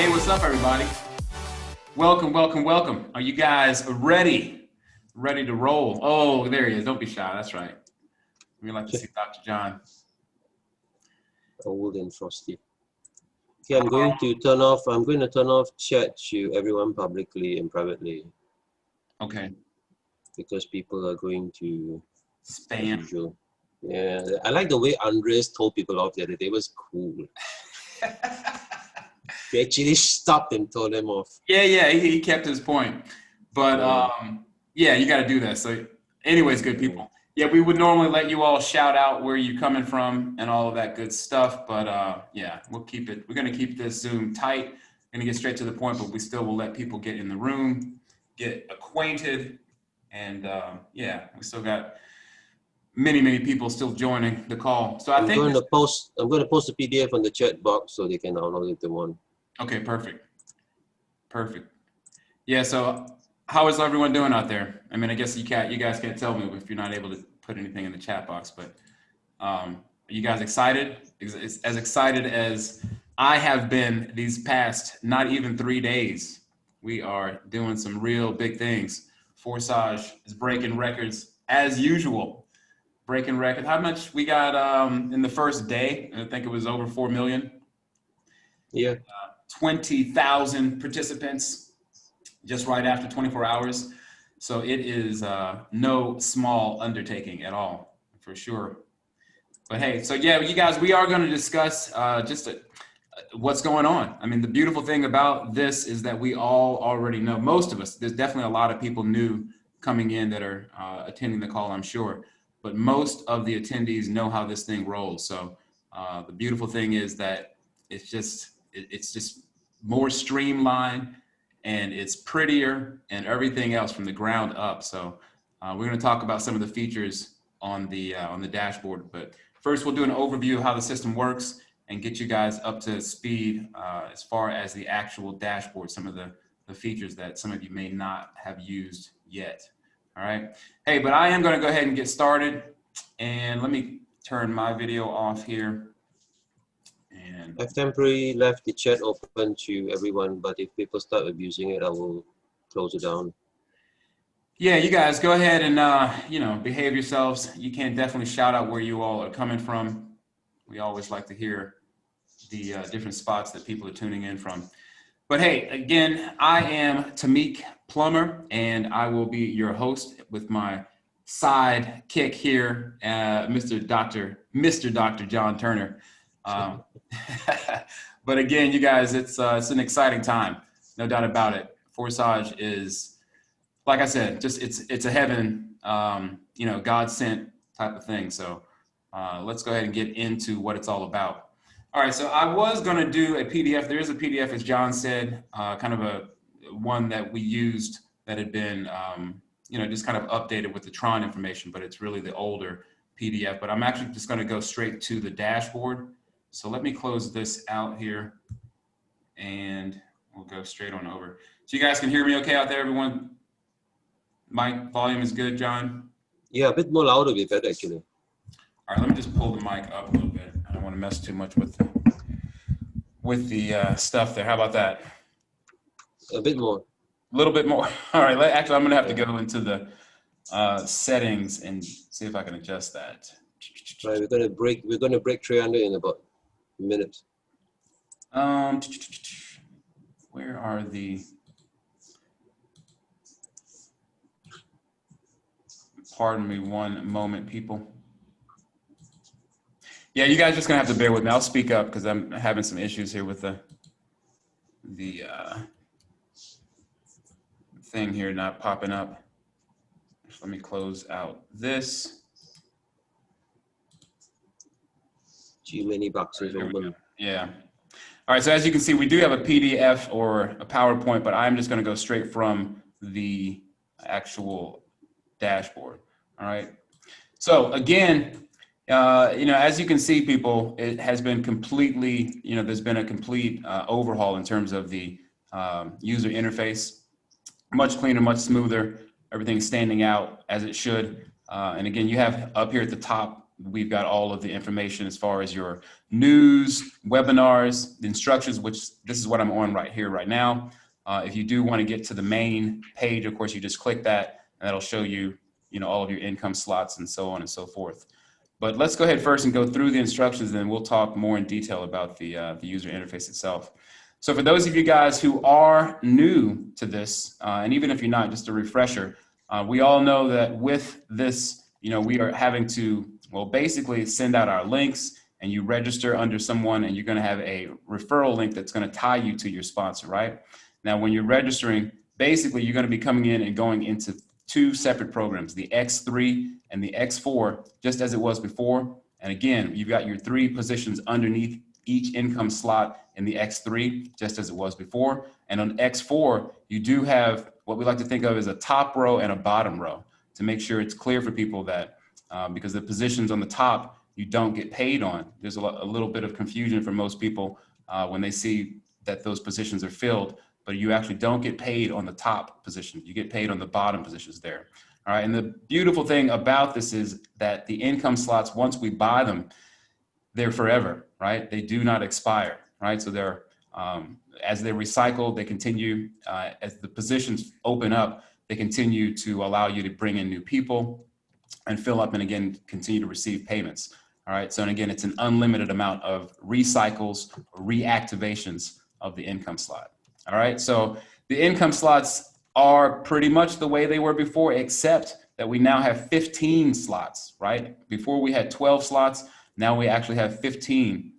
Hey, what's up, everybody? Welcome, welcome, welcome. Are you guys ready? Ready to roll? Oh, there he is. Don't be shy. That's right. We'd like to see Dr. John. Old and frosty. Okay, I'm going to turn off chat to everyone publicly and privately. Okay. Because people are going to spam. Yeah, I like the way Andres told people off the other day. It was cool. He actually stopped and told them off. Yeah, he kept his point. But yeah, you got to do that. So anyways, good people. Yeah, we would normally let you all shout out where you're coming from and all of that good stuff. But yeah, we'll keep it. We're going to keep this Zoom tight. Going to get straight to the point, but we still will let people get in the room, get acquainted. And yeah, we still got many people still joining the call. So I'm going to post a PDF on the chat box so they can download it if they want. Okay, perfect. Yeah, so how is everyone doing out there? I mean, I guess you guys can't tell me if you're not able to put anything in the chat box, but are you guys excited? As excited as I have been these past not even 3 days. We are doing some real big things. Forsage is breaking records as usual. Breaking records. How much we got in the first day? I think it was over 4 million. Yeah. 20,000 participants just right after 24 hours. So it is no small undertaking at all, for sure. But hey, so yeah, you guys, we are going to discuss what's going on. I mean, the beautiful thing about this is that we all already know, most of us, there's definitely a lot of people new coming in that are attending the call, I'm sure. But most of the attendees know how this thing rolls. So the beautiful thing is that it's just more streamlined and it's prettier and everything else from the ground up. So we're going to talk about some of the features on the dashboard. But first, we'll do an overview of how the system works and get you guys up to speed as far as the actual dashboard, some of the features that some of you may not have used yet. All right. Hey, but I am going to go ahead and get started. And let me turn my video off here. And I've temporarily left the chat open to everyone, but if people start abusing it, I will close it down. Yeah, you guys go ahead and, behave yourselves. You can definitely shout out where you all are coming from. We always like to hear the different spots that people are tuning in from. But hey, again, I am Tomik Plummer, and I will be your host with my sidekick here, Mr. Dr. John Turner. But again, you guys, it's an exciting time, no doubt about it. Forsage is, like I said, just it's a heaven, God sent type of thing. So let's go ahead and get into what it's all about. All right, so I was going to do a PDF. There is a PDF, as John said, kind of one that we used that had been, just kind of updated with the Tron information, but it's really the older PDF. But I'm actually just going to go straight to the dashboard. So let me close this out here, and we'll go straight on over. So you guys can hear me okay out there, everyone? Mic volume is good, John? Yeah, a bit more louder would be better, actually. All right, let me just pull the mic up a little bit. I don't want to mess too much with the stuff there. How about that? A bit more. A little bit more. All right. Actually, I'm going to have to go into the settings and see if I can adjust that. Right, we're going to break 300 in about a minute. Where are the? Pardon me one moment, people. Yeah, you guys just gonna have to bear with me. I'll speak up because I'm having some issues here with the thing here not popping up. Just let me close out this. Too many boxes open. Yeah. All right, so as you can see, we do have a PDF or a PowerPoint, but I'm just gonna go straight from the actual dashboard. All right. So again, as you can see, people, it has been completely, there's been a complete overhaul in terms of the user interface. Much cleaner, much smoother. Everything's standing out as it should. And again, you have up here at the top we've got all of the information as far as your news, webinars, the instructions, which this is what I'm on right here, right now. If you do want to get to the main page, of course, you just click that and that'll show you, all of your income slots and so on and so forth. But let's go ahead first and go through the instructions, and then we'll talk more in detail about the user interface itself. So for those of you guys who are new to this, and even if you're not, just a refresher, we all know that with this, we are having to, well, basically send out our links, and you register under someone, and you're going to have a referral link that's going to tie you to your sponsor, right? Now, when you're registering, basically you're going to be coming in and going into two separate programs, the X3 and the X4, just as it was before. And again, you've got your 3 positions underneath each income slot in the X3, just as it was before. And on X4, you do have what we like to think of as a top row and a bottom row, to make sure it's clear for people that because the positions on the top, you don't get paid on. There's a little bit of confusion for most people when they see that those positions are filled, but you actually don't get paid on the top position. You get paid on the bottom positions there. All right, and the beautiful thing about this is that the income slots, once we buy them, they're forever, right? They do not expire, right? So they're, as they're recycled, they continue, as the positions open up, they continue to allow you to bring in new people and fill up, and again, continue to receive payments. All right, so and again, it's an unlimited amount of recycles, or reactivations of the income slot. All right, so the income slots are pretty much the way they were before, except that we now have 15 slots, right? Before we had 12 slots, now we actually have 15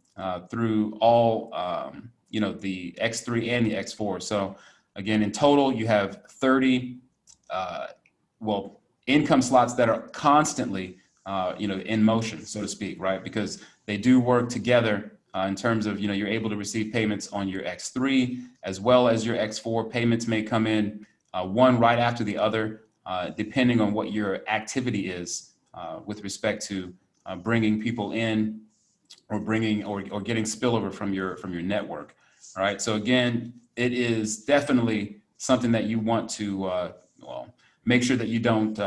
through all, the X3 and the X4. So again, in total, you have 30, income slots that are constantly, in motion, so to speak, right? Because they do work together in terms of, you're able to receive payments on your X3 as well as your X4. Payments may come in one right after the other, depending on what your activity is with respect to bringing people in or bringing or getting spillover from your network. All right. So again, it is definitely something that you want to make sure that you don't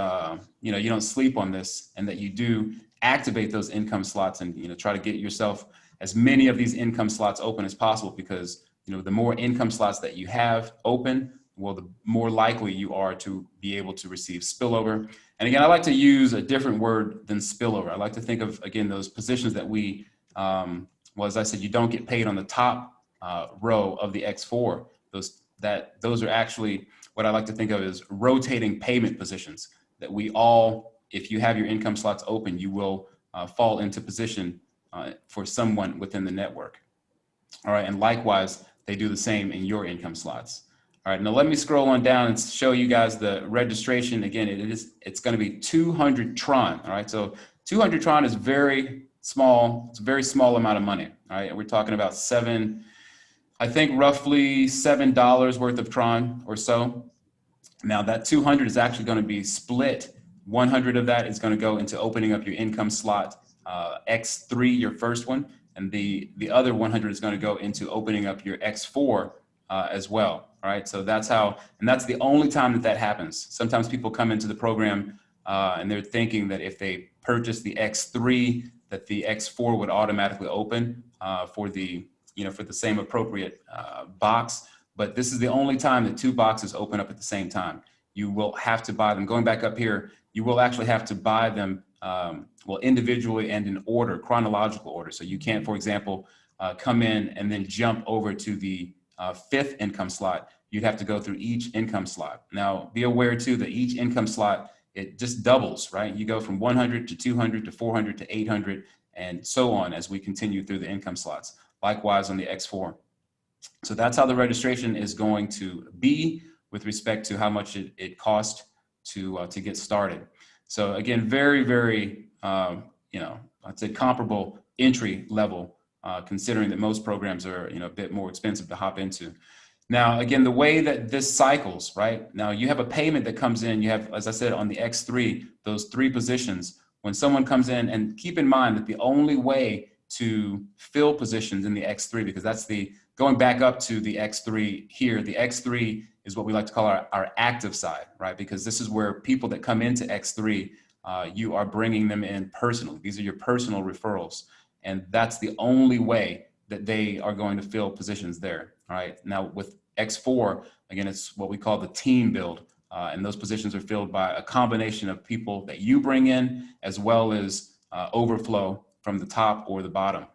you don't sleep on this, and that you do activate those income slots, and try to get yourself as many of these income slots open as possible, because the more income slots that you have open, well, the more likely you are to be able to receive spillover. And again, I like to use a different word than spillover. I like to think of, again, those positions that we, as I said, you don't get paid on the top row of the X4. Those are actually what I like to think of as rotating payment positions, that we all, if you have your income slots open, you will fall into position for someone within the network. All right, and likewise, they do the same in your income slots. All right, now let me scroll on down and show you guys the registration. Again, it's going to be 200 Tron. All right, so 200 Tron is very small. It's a very small amount of money. All right, we're talking about roughly $7 worth of Tron or so. Now that 200 is actually going to be split. 100 of that is going to go into opening up your income slot X3, your first one, and the other 100 is going to go into opening up your X4 as well. All right, so that's how, and that's the only time that happens. Sometimes people come into the program and they're thinking that if they purchase the X3, that the X4 would automatically open for the same appropriate box. But this is the only time that 2 boxes open up at the same time. You will have to buy them. Going back up here, you will actually have to buy them individually and in order, chronological order. So you can't, for example, come in and then jump over to the 5th income slot. You'd have to go through each income slot. Now, be aware too that each income slot, it just doubles, right? You go from 100 to 200 to 400 to 800 and so on as we continue through the income slots. Likewise on the X4. So that's how the registration is going to be with respect to how much it costs to get started. So again, very, very, I'd say comparable entry level, considering that most programs are, a bit more expensive to hop into. Now, again, the way that this cycles, right? Now you have a payment that comes in, you have, as I said, on the X3, those 3 positions. When someone comes in, and keep in mind that the only way to fill positions in the X3, because that's going back up to the X3 here, the X3 is what we like to call our active side, right? Because this is where people that come into X3 you are bringing them in personally. These are your personal referrals. And that's the only way that they are going to fill positions there. All right. Now with X4, again, it's what we call the team build. And those positions are filled by a combination of people that you bring in, as well as overflow from the top or the bottom.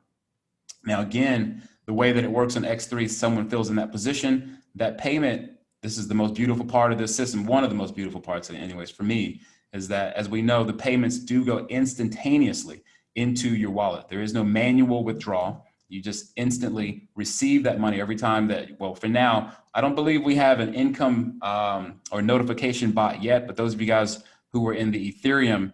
Now, again, the way that it works on X3, someone fills in that position, that payment, this is the most beautiful part of this system. One of the most beautiful parts, anyways, for me, is that as we know, the payments do go instantaneously into your wallet. There is no manual withdrawal. You just instantly receive that money every time that, well, for now, I don't believe we have an income or notification bot yet, but those of you guys who were in the Ethereum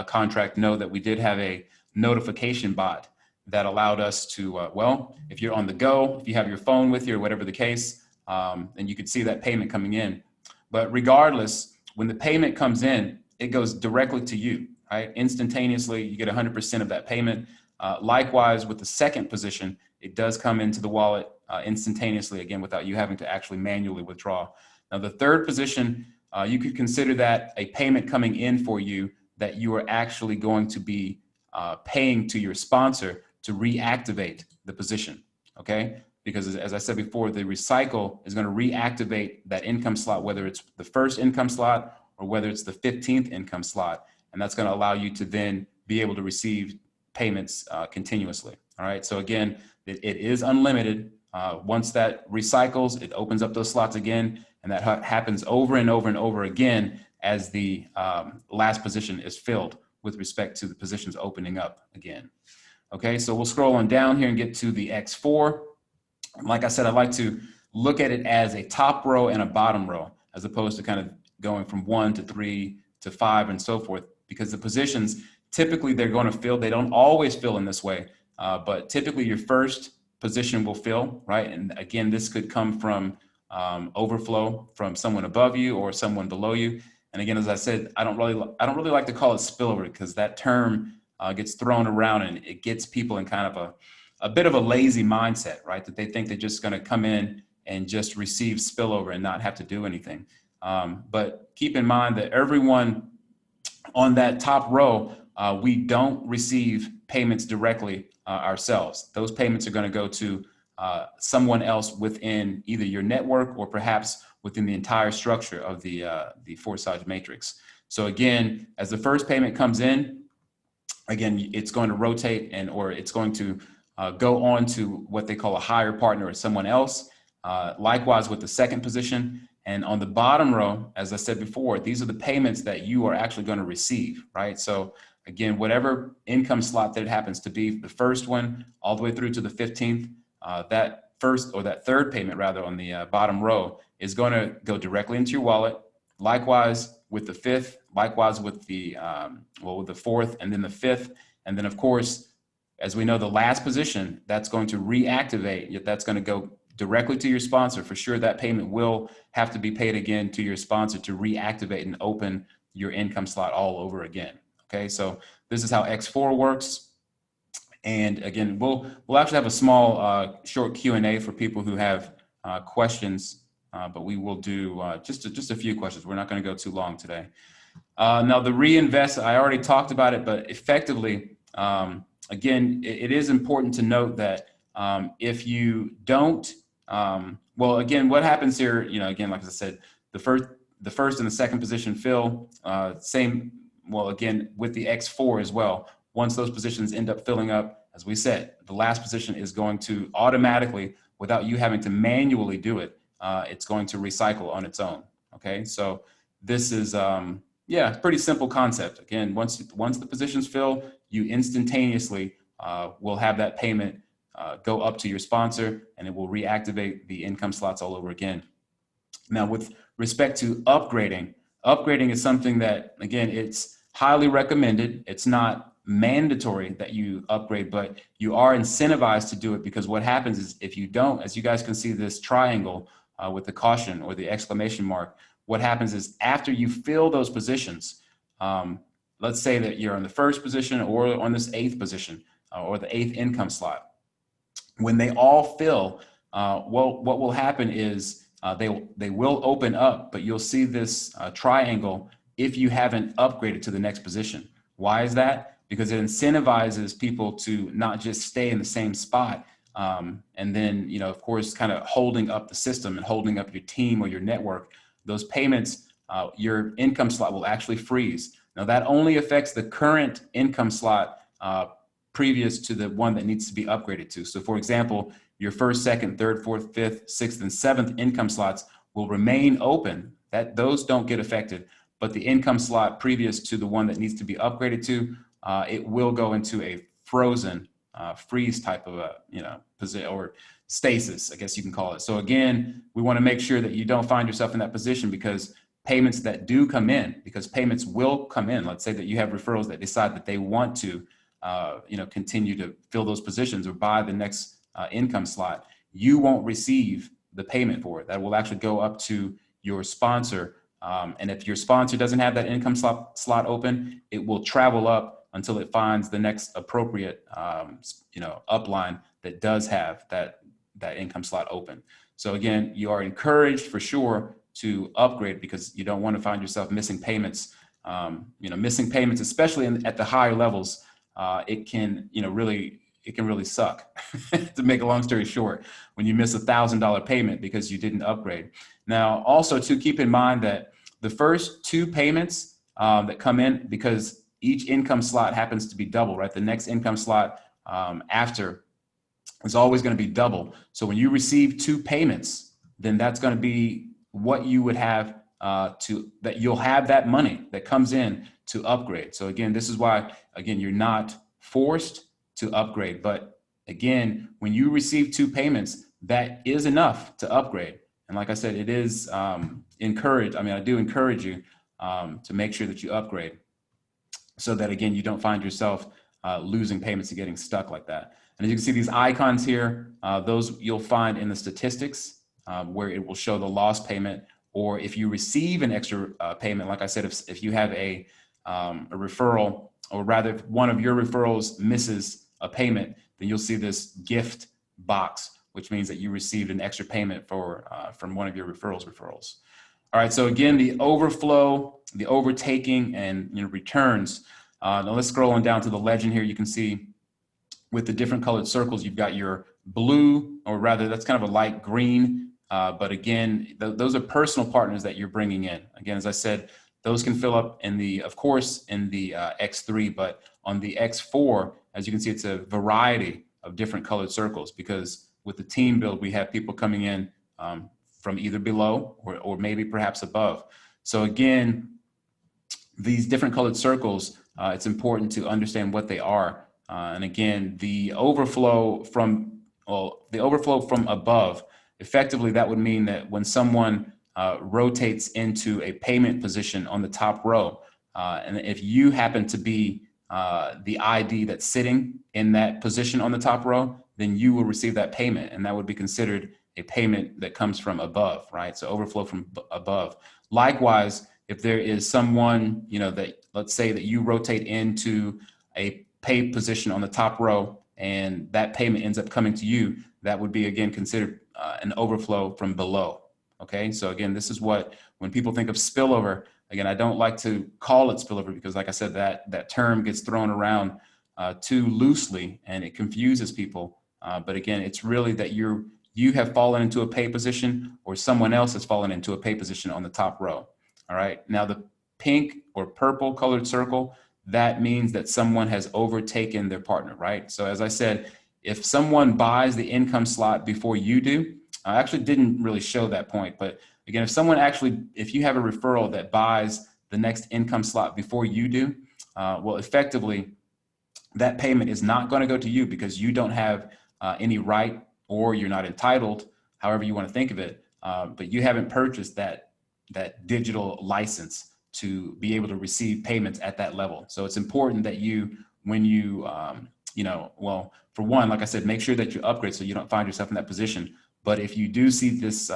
contract know that we did have a notification bot that allowed us to, well, if you're on the go, if you have your phone with you or whatever the case, and you could see that payment coming in. But regardless, when the payment comes in, it goes directly to you, right? Instantaneously, you get 100% of that payment. Likewise, with the second position, it does come into the wallet instantaneously, again, without you having to actually manually withdraw. Now, the third position, you could consider that a payment coming in for you that you are actually going to be paying to your sponsor to reactivate the position, okay? Because as I said before, the recycle is going to reactivate that income slot, whether it's the first income slot or whether it's the 15th income slot. And that's going to allow you to then be able to receive payments continuously. All right. So again, it is unlimited. Once that recycles, it opens up those slots again. And that happens over and over and over again as the last position is filled with respect to the positions opening up again. Okay. So we'll scroll on down here and get to the X4. Like I said, I like to look at it as a top row and a bottom row, as opposed to kind of going from 1 to 3 to 5 and so forth, because the positions, typically they're going to fill. They don't always fill in this way, but typically your first position will fill, right? And again, this could come from overflow from someone above you or someone below you. And again, as I said, I don't really like to call it spillover, because that term gets thrown around and it gets people in kind of a bit of a lazy mindset, right? That they think they're just going to come in and just receive spillover and not have to do anything. But keep in mind that everyone on that top row, we don't receive payments directly ourselves. Those payments are going to go to someone else within either your network or perhaps within the entire structure of the Forsage matrix. So again, as the first payment comes in, again, it's going to rotate or it's going to go on to what they call a higher partner or someone else. Likewise with the second position. And on the bottom row, as I said before, these are the payments that you are actually going to receive, right? So again, whatever income slot that it happens to be, the first one all the way through to the 15th, that first or that third payment rather on the bottom row is going to go directly into your wallet. Likewise with the fifth, likewise with the with the fourth, and then the fifth, and then of course, as we know, the last position that's going to reactivate, that's going to go directly to your sponsor. For sure, that payment will have to be paid again to your sponsor to reactivate and open your income slot all over again. Okay, so this is how X4 works. And again, we'll actually have a small short Q&A for people who have questions, but we will do just a few questions. We're not going to go too long today. Now the reinvest, I already talked about it, but effectively, again, it is important to note that if you don't, well, again, what happens here, again, like I said, the first and the second position fill, same, well, again, with the X4 as well. Once those positions end up filling up, as we said, the last position is going to automatically, without you having to manually do it, it's going to recycle on its own. Okay, so this is, yeah, pretty simple concept. Again, once the positions fill, you instantaneously will have that payment go up to your sponsor, and it will reactivate the income slots all over again. Now, with respect to upgrading is something that, again, it's highly recommended. It's not mandatory that you upgrade, but you are incentivized to do it, because what happens is if you don't, as you guys can see this triangle with the caution or the exclamation mark, what happens is after you fill those positions, let's say that you're in the first position or on this 8th position or the 8th income slot. When they all fill, well, what will happen is they will open up, but you'll see this triangle if you haven't upgraded to the next position. Why is that? Because it incentivizes people to not just stay in the same spot, and then, you know, of course, kind of holding up the system and holding up your team or your network. Those payments, your income slot will actually freeze. Now that only affects the current income slot previous to the one that needs to be upgraded to. So for example, your first, second, third, fourth, fifth, sixth, and seventh income slots will remain open. Those don't get affected, but the income slot previous to the one that needs to be upgraded to, it will go into a frozen freeze type of a, you know, position, or stasis, I guess you can call it. So again, we want to make sure that you don't find yourself in that position, because payments that do come in, because payments will come in. Let's say that you have referrals that decide that they want to, you know, continue to fill those positions or buy the next income slot. You won't receive the payment for it. That will actually go up to your sponsor. And if your sponsor doesn't have that income slot open, it will travel up until it finds the next appropriate, you know, upline that does have that income slot open. So again, you are encouraged for sure to upgrade, because you don't want to find yourself missing payments. You know, missing payments, especially at the higher levels, it can, you know, really suck. To make a long story short, when you miss $1,000 payment because you didn't upgrade. Now, also to keep in mind that the first two payments that come in, because each income slot happens to be double, right? The next income slot after is always going to be double. So when you receive two payments, then that's going to be what you would have that you'll have that money that comes in to upgrade. So again, this is why, again, you're not forced to upgrade. But again, when you receive two payments, that is enough to upgrade. And like I said, it is encouraged. I mean, I do encourage you to make sure that you upgrade, so that, again, you don't find yourself losing payments and getting stuck like that. And as you can see, these icons here, those you'll find in the statistics where it will show the lost payment, or if you receive an extra payment. Like I said, if you have a referral, or rather if one of your referrals misses a payment, then you'll see this gift box, which means that you received an extra payment from one of your referrals. All right, so again, the overflow, the overtaking, and, you know, returns. Now let's scroll on down to the legend here. You can see with the different colored circles, you've got your blue, or rather that's kind of a light green. But again, those are personal partners that you're bringing in. Again, as I said, those can fill up of course, in the X3, but on the X4, as you can see, it's a variety of different colored circles, because with the team build, we have people coming in from either below or maybe perhaps above. So again, these different colored circles, it's important to understand what they are. And again, the overflow from above, effectively, that would mean that when someone rotates into a payment position on the top row, and if you happen to be the ID that's sitting in that position on the top row, then you will receive that payment, and that would be considered a payment that comes from above, right? So overflow from above. Likewise, if there is someone, you know, that, let's say that you rotate into a pay position on the top row, and that payment ends up coming to you, that would be, again, considered an overflow from below. Okay, so again, this is what, when people think of spillover, again, I don't like to call it spillover, because like I said, that term gets thrown around too loosely, and it confuses people. But again, it's really that you have fallen into a pay position, or someone else has fallen into a pay position on the top row. All right, now the pink or purple colored circle, that means that someone has overtaken their partner, right? So as I said, if someone buys the income slot before you do, I actually didn't really show that point, but again, if you have a referral that buys the next income slot before you do, well, effectively, that payment is not going to go to you, because you don't have any right, or you're not entitled, however you want to think of it, but you haven't purchased that digital license to be able to receive payments at that level. So it's important that when you, well, for one, like I said, make sure that you upgrade so you don't find yourself in that position. But if you do see this,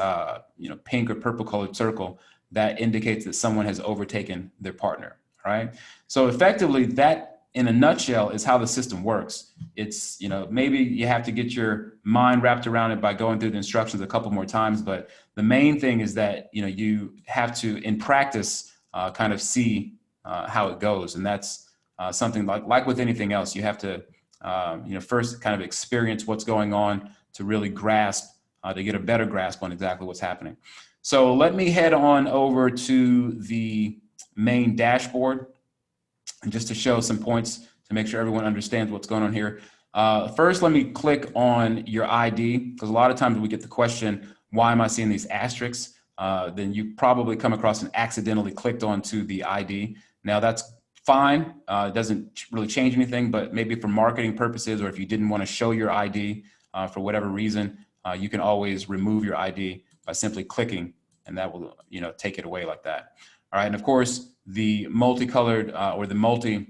pink or purple colored circle, that indicates that someone has overtaken their partner, right? So effectively, that, in a nutshell, is how the system works. It's, maybe you have to get your mind wrapped around it by going through the instructions a couple more times, but the main thing is that, you have to, in practice, kind of see how it goes. And that's something like with anything else, you have to first kind of experience what's going on to really grasp, to get a better grasp on exactly what's happening. So let me head on over to the main dashboard, and just to show some points to make sure everyone understands what's going on here. First, let me click on your ID, because a lot of times we get the question, why am I seeing these asterisks? Then you probably come across and accidentally clicked onto the ID. Now that's fine. It doesn't really change anything, but maybe for marketing purposes, or if you didn't want to show your ID for whatever reason, you can always remove your ID by simply clicking, and that will take it away like that. All right, and of course, the multicolored or the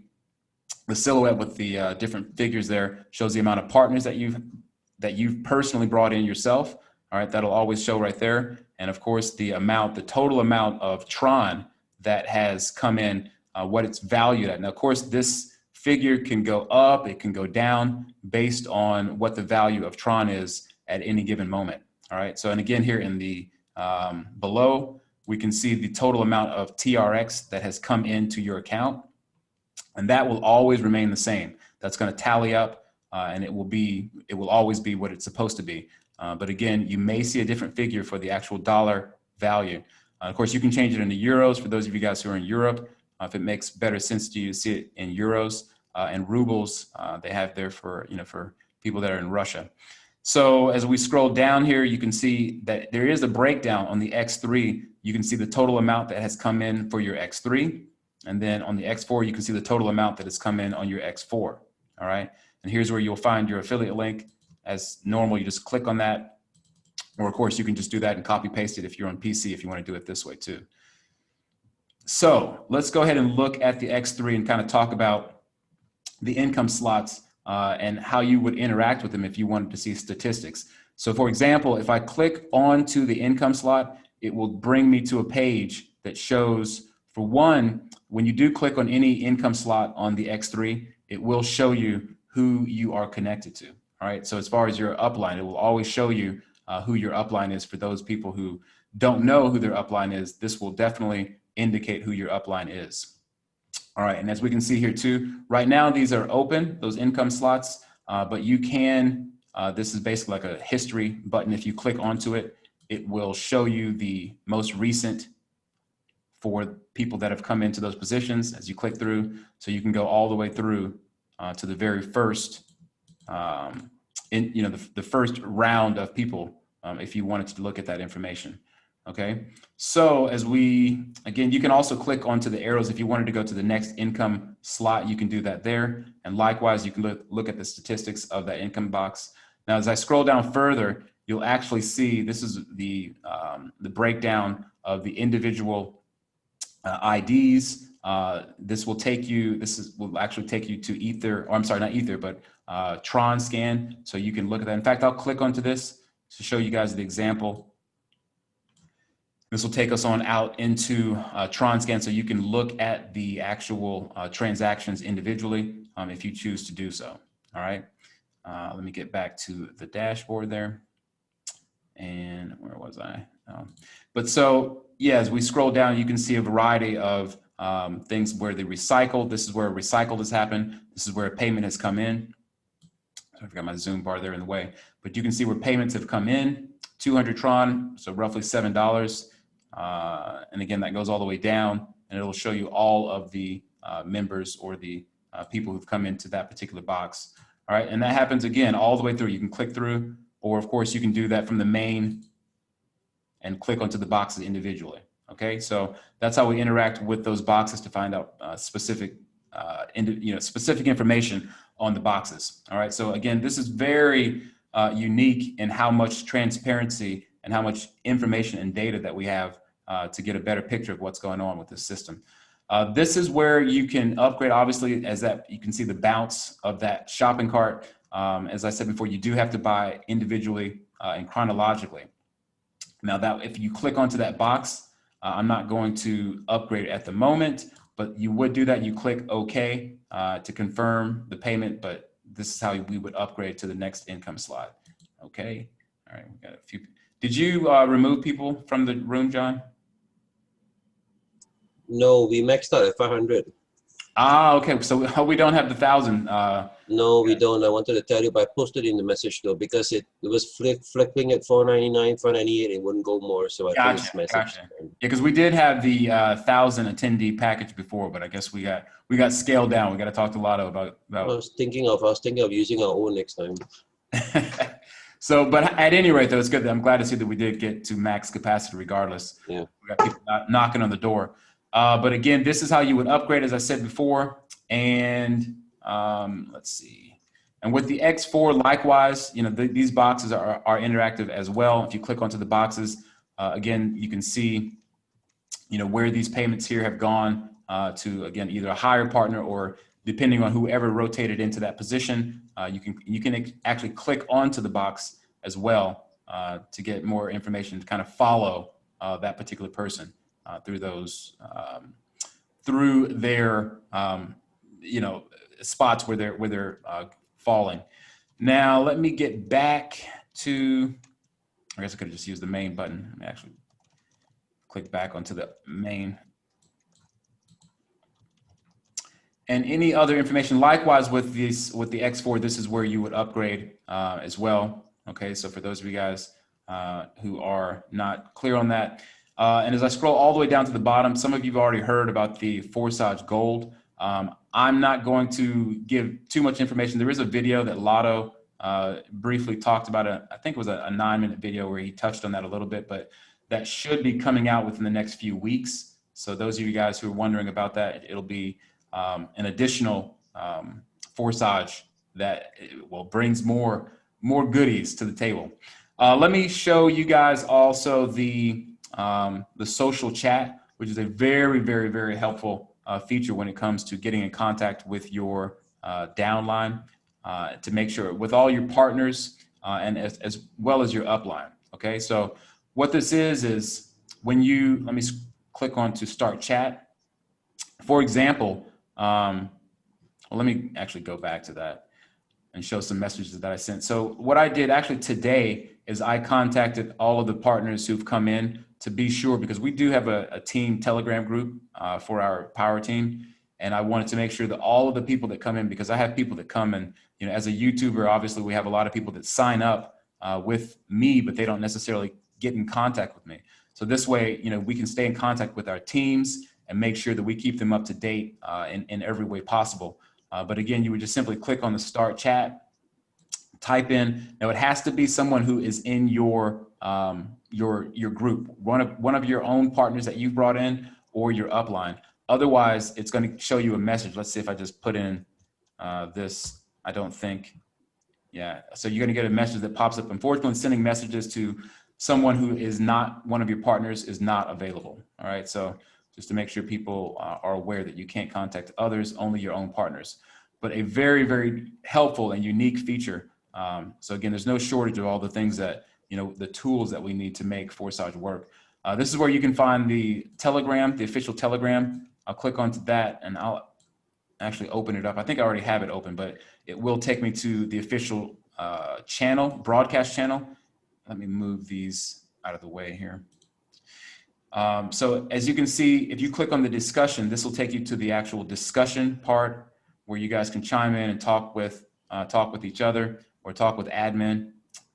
silhouette with the different figures there shows the amount of partners that you've personally brought in yourself. All right, that'll always show right there. And of course, the total amount of Tron that has come in, what it's valued at. Now, of course, this figure can go up, it can go down based on what the value of Tron is at any given moment. All right, so and again here in the below, we can see the total amount of TRX that has come into your account, and that will always remain the same. That's going to tally up, and it will always be what it's supposed to be. But again, you may see a different figure for the actual dollar value. Of course, you can change it into euros for those of you guys who are in Europe. If it makes better sense to you, see it in euros and rubles. They have there for people that are in Russia. So as we scroll down here, you can see that there is a breakdown on the X3. You can see the total amount that has come in for your X3. And then on the X4, you can see the total amount that has come in on your X4. All right. And here's where you'll find your affiliate link. As normal, you just click on that. Or of course, you can just do that and copy paste it if you're on PC, if you want to do it this way too. So let's go ahead and look at the X3 and kind of talk about the income slots and how you would interact with them if you wanted to see statistics. So for example, if I click onto the income slot, it will bring me to a page that shows, for one, when you do click on any income slot on the X3, it will show you who you are connected to. All right, so as far as your upline, it will always show you who your upline is. For those people who don't know who their upline is, this will definitely indicate who your upline is. All right, and as we can see here too, right now these are open, those income slots, but you can, this is basically like a history button. If you click onto it, it will show you the most recent for people that have come into those positions as you click through. So you can go all the way through to the very first, the first round of people if you wanted to look at that information. Okay, so again, you can also click onto the arrows if you wanted to go to the next income slot. You can do that there, and likewise, you can look at the statistics of that income box. Now, as I scroll down further, you'll actually see this is the breakdown of the individual IDs. This will actually take you to Ether, or I'm sorry, not Ether, but Tron scan. So you can look at that. In fact, I'll click onto this to show you guys the example. This will take us on out into Tron scan, so you can look at the actual transactions individually if you choose to do so. All right. Let me get back to the dashboard there. And where was I? But so, yeah, as we scroll down, you can see a variety of things where they recycle. This is where recycled has happened. This is where a payment has come in. I forgot my zoom bar there in the way, but you can see where payments have come in, 200 Tron, so roughly $7. And again, that goes all the way down, and it'll show you all of the members or the people who've come into that particular box. All right, and that happens again all the way through. You can click through, or of course you can do that from the main and click onto the boxes individually. Okay, so that's how we interact with those boxes to find out specific information on the boxes. All right, so again, this is very unique in how much transparency and how much information and data that we have to get a better picture of what's going on with this system. This is where you can upgrade, obviously, as that you can see the bounce of that shopping cart. As I said before, you do have to buy individually and chronologically. Now that if you click onto that box, I'm not going to upgrade at the moment, but you would do that. You click OK to confirm the payment, but this is how we would upgrade to the next income slot. Okay. All right. We got a few. Did you remove people from the room, John? No, we maxed out at 500. Ah, okay. So we don't have the 1,000. No, we don't. I wanted to tell you, but I posted in the message though because it was flipping at 499, 498. It wouldn't go more, so I put Gotcha, this message. gotcha. Yeah, because we did have the 1,000 attendee package before, but I guess we got scaled down. We got to talk to Lotto about. I was thinking of using our own next time. So, but at any rate, though, it's good. I'm glad to see that we did get to max capacity regardless. Yeah. We got people knocking on the door. But again, this is how you would upgrade, as I said before. And let's see. And with the X4, likewise, these boxes are interactive as well. If you click onto the boxes, again, you can see, where these payments here have gone to, again, either a higher partner or depending on whoever rotated into that position, you can actually click onto the box as well to get more information to kind of follow that particular person through those through their spots where they're falling. Now let me get back to. I guess I could have just used the main button. Let me actually click back onto the main. And any other information, likewise with the X4, this is where you would upgrade as well. Okay, so for those of you guys who are not clear on that, and as I scroll all the way down to the bottom, some of you have already heard about the Forsage Gold. I'm not going to give too much information. There is a video that Lotto briefly talked about. I think it was a 9-minute video where he touched on that a little bit, but that should be coming out within the next few weeks. So those of you guys who are wondering about that, it'll be an additional Forsage that brings more goodies to the table. Let me show you guys also the social chat, which is a very, very, very helpful feature when it comes to getting in contact with your downline to make sure with all your partners and as well as your upline. Okay, so what this is when you let me click on to start chat. For example, let me actually go back to that and show some messages that I sent. So what I did actually today is I contacted all of the partners who've come in to be sure, because we do have a team Telegram group for our power team. And I wanted to make sure that all of the people that come in, because I have people that come and, as a YouTuber, obviously we have a lot of people that sign up with me, but they don't necessarily get in contact with me. So this way, we can stay in contact with our teams and make sure that we keep them up to date in every way possible. But again, you would just simply click on the start chat, type in. Now it has to be someone who is in your group, one of your own partners that you brought in or your upline. Otherwise, it's going to show you a message. Let's see if I just put in this. I don't think. Yeah. So you're going to get a message that pops up. Unfortunately, sending messages to someone who is not one of your partners is not available. All right. So just to make sure people are aware that you can't contact others, only your own partners. But a very, very helpful and unique feature. So again, there's no shortage of all the things that, the tools that we need to make Forsage work. This is where you can find the Telegram, the official Telegram. I'll click onto that and I'll actually open it up. I think I already have it open, but it will take me to the official channel, broadcast channel. Let me move these out of the way here. So as you can see, if you click on the discussion, this will take you to the actual discussion part where you guys can chime in and talk with each other or talk with admin.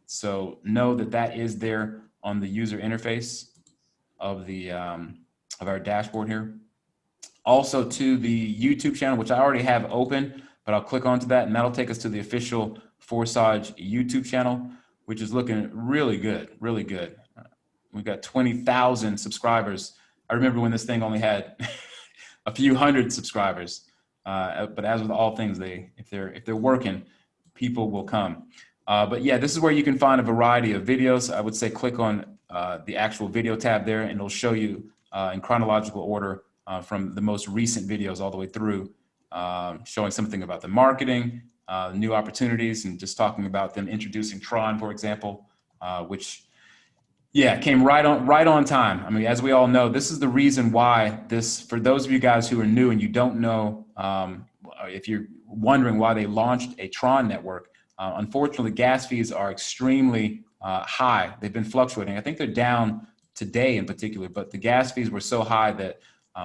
So know that that is there on the user interface of our dashboard here. Also to the YouTube channel, which I already have open, but I'll click onto that and that'll take us to the official Forsage YouTube channel, which is looking really good, really good. We've got 20,000 subscribers. I remember when this thing only had a few hundred subscribers. But as with all things, if they're working, people will come. But yeah, this is where you can find a variety of videos. I would say click on the actual video tab there, and it'll show you in chronological order from the most recent videos all the way through, showing something about the marketing, new opportunities, and just talking about them introducing Tron, for example, which came right on time. I mean, as we all know, this is the reason why for those of you guys who are new and you don't know, if you're wondering why they launched a Tron network, unfortunately, gas fees are extremely high. They've been fluctuating. I think they're down today in particular, but the gas fees were so high that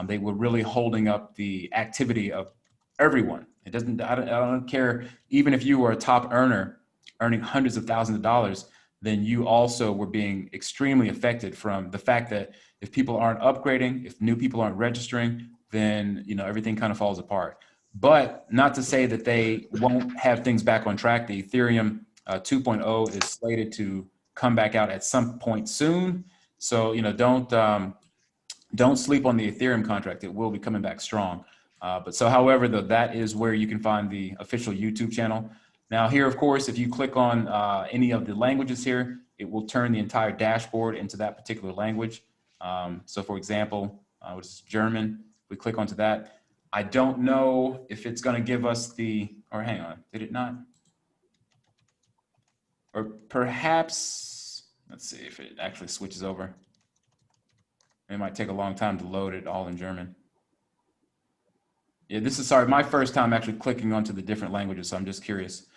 they were really holding up the activity of everyone. It doesn't, I don't care, even if you were a top earner earning hundreds of thousands of dollars, then you also were being extremely affected from the fact that if people aren't upgrading, if new people aren't registering, then everything kind of falls apart. But not to say that they won't have things back on track. The Ethereum 2.0 is slated to come back out at some point soon. So don't sleep on the Ethereum contract. It will be coming back strong. However, though, that is where you can find the official YouTube channel. Now here, of course, if you click on any of the languages here, it will turn the entire dashboard into that particular language. So for example, which is German, we click onto that. I don't know if it's going to give us or hang on, did it not? Or perhaps, let's see if it actually switches over. It might take a long time to load it all in German. Yeah, this is, sorry, my first time actually clicking onto the different languages, so I'm just curious.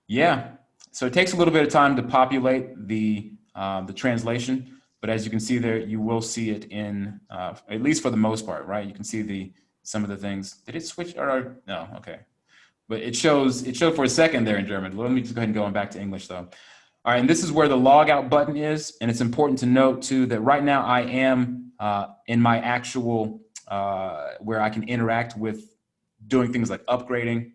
Yeah, so it takes a little bit of time to populate the translation, but as you can see there, you will see it in, at least for the most part, right? You can see some of the things. Did it switch? Or no, okay. But it showed for a second there in German. Let me just go ahead and go back to English though. All right, and this is where the log out button is. And it's important to note too that right now I am in my actual, where I can interact with doing things like upgrading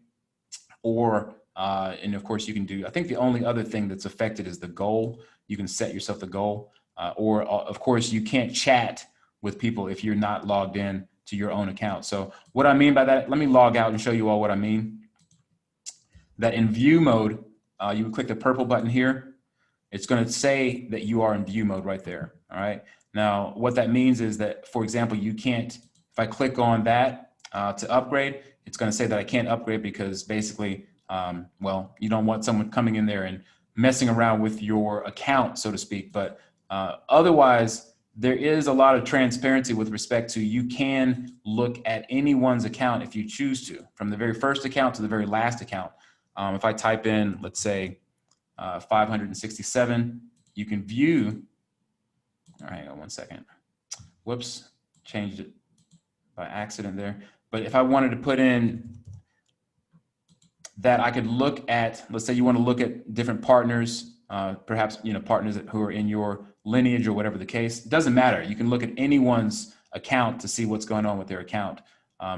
or, and of course you can do, I think the only other thing that's affected is the goal. You can set yourself the goal or of course you can't chat with people if you're not logged in to your own account. So what I mean by that, let me log out and show you all what I mean. That in view mode, you would click the purple button here. It's going to say that you are in view mode right there. All right. Now, what that means is that, for example, you can't, if I click on that to upgrade, it's going to say that I can't upgrade because basically, well, you don't want someone coming in there and messing around with your account, so to speak. But otherwise, there is a lot of transparency with respect to you can look at anyone's account if you choose to, from the very first account to the very last account. If I type in, let's say, 567, you can view, all right, hang on one second. Whoops, changed it by accident there. But if I wanted to put in that I could look at, let's say you want to look at different partners, perhaps partners who are in your lineage or whatever the case, it doesn't matter. You can look at anyone's account to see what's going on with their account.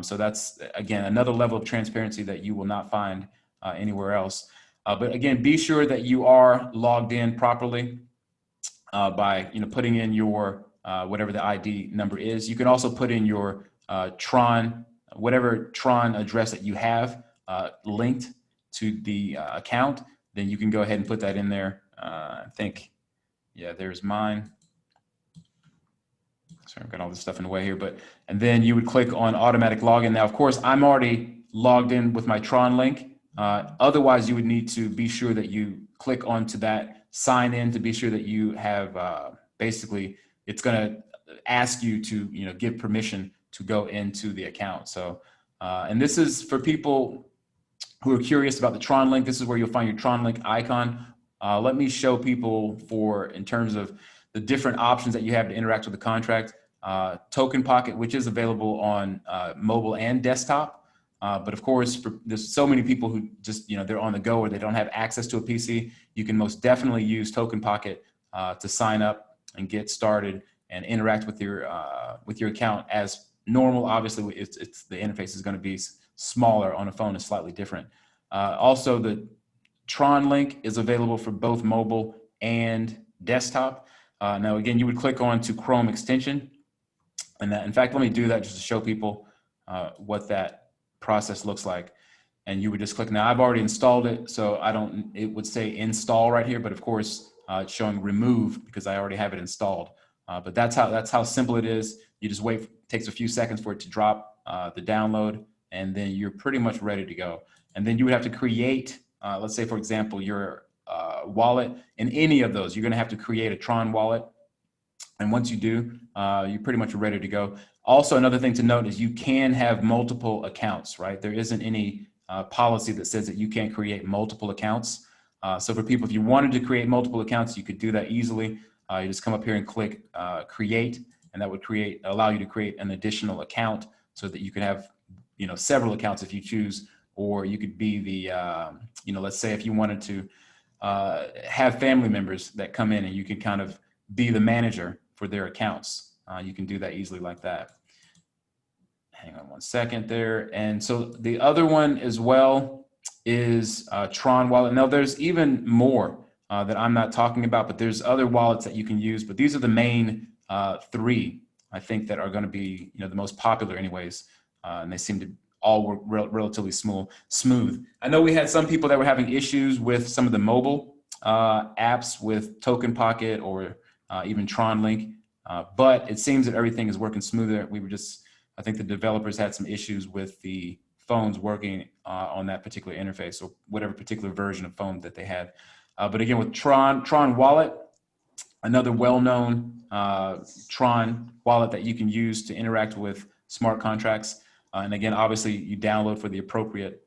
So that's, again, another level of transparency that you will not find anywhere else. But again, be sure that you are logged in properly by putting in your whatever the ID number is. You can also put in your Tron, whatever Tron address that you have linked to the account. Then you can go ahead and put that in there. I think, yeah, there's mine. Sorry, I've got all this stuff in the way here, and then you would click on automatic login. Now, of course, I'm already logged in with my Tron link. Otherwise, you would need to be sure that you click onto that sign in to be sure that you have basically, it's going to ask you to give permission to go into the account. So, and this is for people who are curious about the Tron link. This is where you'll find your Tron link icon. Let me show people in terms of the different options that you have to interact with the contract. Token Pocket, which is available on mobile and desktop. But of course, there's so many people who just, they're on the go or they don't have access to a PC. You can most definitely use Token Pocket to sign up and get started and interact with your account as normal. Obviously, it's the interface is going to be smaller on a phone, is slightly different. Also, the Tron link is available for both mobile and desktop. Now, again, you would click on to Chrome extension. And that, in fact, let me do that just to show people what that process looks like. And you would just click. Now, I've already installed it, so it would say install right here, but of course, it's showing remove because I already have it installed. But that's how simple it is. You just wait, it takes a few seconds for it to drop the download, and then you're pretty much ready to go. And then you would have to create, let's say, for example, your wallet. In any of those, you're going to have to create a Tron wallet. And once you do, you're pretty much ready to go. Also, another thing to note is you can have multiple accounts, right? There isn't any policy that says that you can't create multiple accounts. So for people, if you wanted to create multiple accounts, you could do that easily. You just come up here and click create, and that would allow you to create an additional account so that you could have, several accounts if you choose, or you could be the, let's say if you wanted to have family members that come in and you can kind of be the manager for their accounts. You can do that easily like that. Hang on one second there. And so the other one as well is Tron Wallet. Now there's even more that I'm not talking about, but there's other wallets that you can use, but these are the main three, I think, that are going to be, the most popular anyways. And they seem to all work relatively smooth. I know we had some people that were having issues with some of the mobile apps with Token Pocket or even Tron Link, but it seems that everything is working smoother. I think the developers had some issues with the phones working on that particular interface or whatever particular version of phone that they had. But again, with Tron Wallet, another well-known Tron wallet that you can use to interact with smart contracts. And again, obviously you download for the appropriate,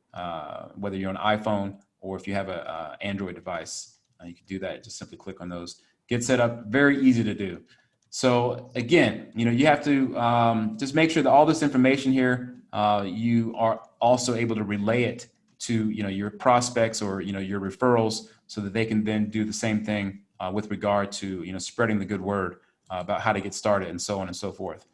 whether you're on iPhone or if you have an Android device, you can do that. Just simply click on those, get set up, very easy to do. So again, you have to just make sure that all this information here, you are also able to relay it to, your prospects or, your referrals so that they can then do the same thing with regard to, spreading the good word about how to get started and so on and so forth.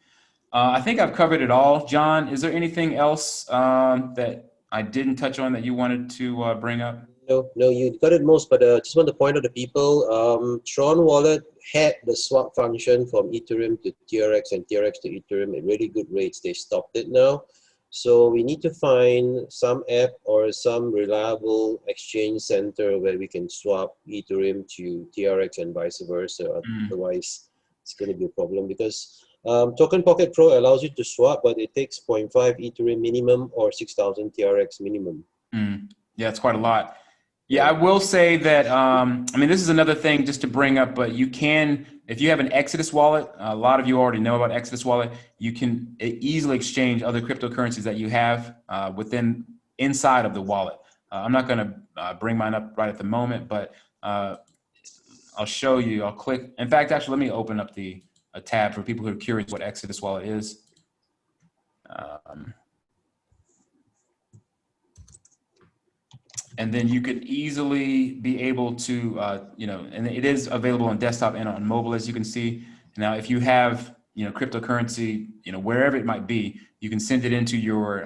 I think I've covered it all. John, is there anything else that I didn't touch on that you wanted to bring up? No, you got it most, but just want to point out to people, Tron Wallet had the swap function from Ethereum to TRX and TRX to Ethereum at really good rates. They stopped it now. So we need to find some app or some reliable exchange center where we can swap Ethereum to TRX and vice versa. Otherwise, it's going to be a problem because Token Pocket Pro allows you to swap, but it takes 0.5 Ethereum minimum or 6,000 TRX minimum. Yeah, it's quite a lot. Yeah, I will say that, this is another thing just to bring up, but you can, if you have an Exodus wallet, a lot of you already know about Exodus wallet, you can easily exchange other cryptocurrencies that you have inside of the wallet. I'm not going to bring mine up right at the moment, but I'll show you. I'll click. In fact, actually, let me open up a tab for people who are curious what Exodus wallet is. And then you could easily be able to, and it is available on desktop and on mobile, as you can see. Now, if you have, cryptocurrency, wherever it might be, you can send it into your,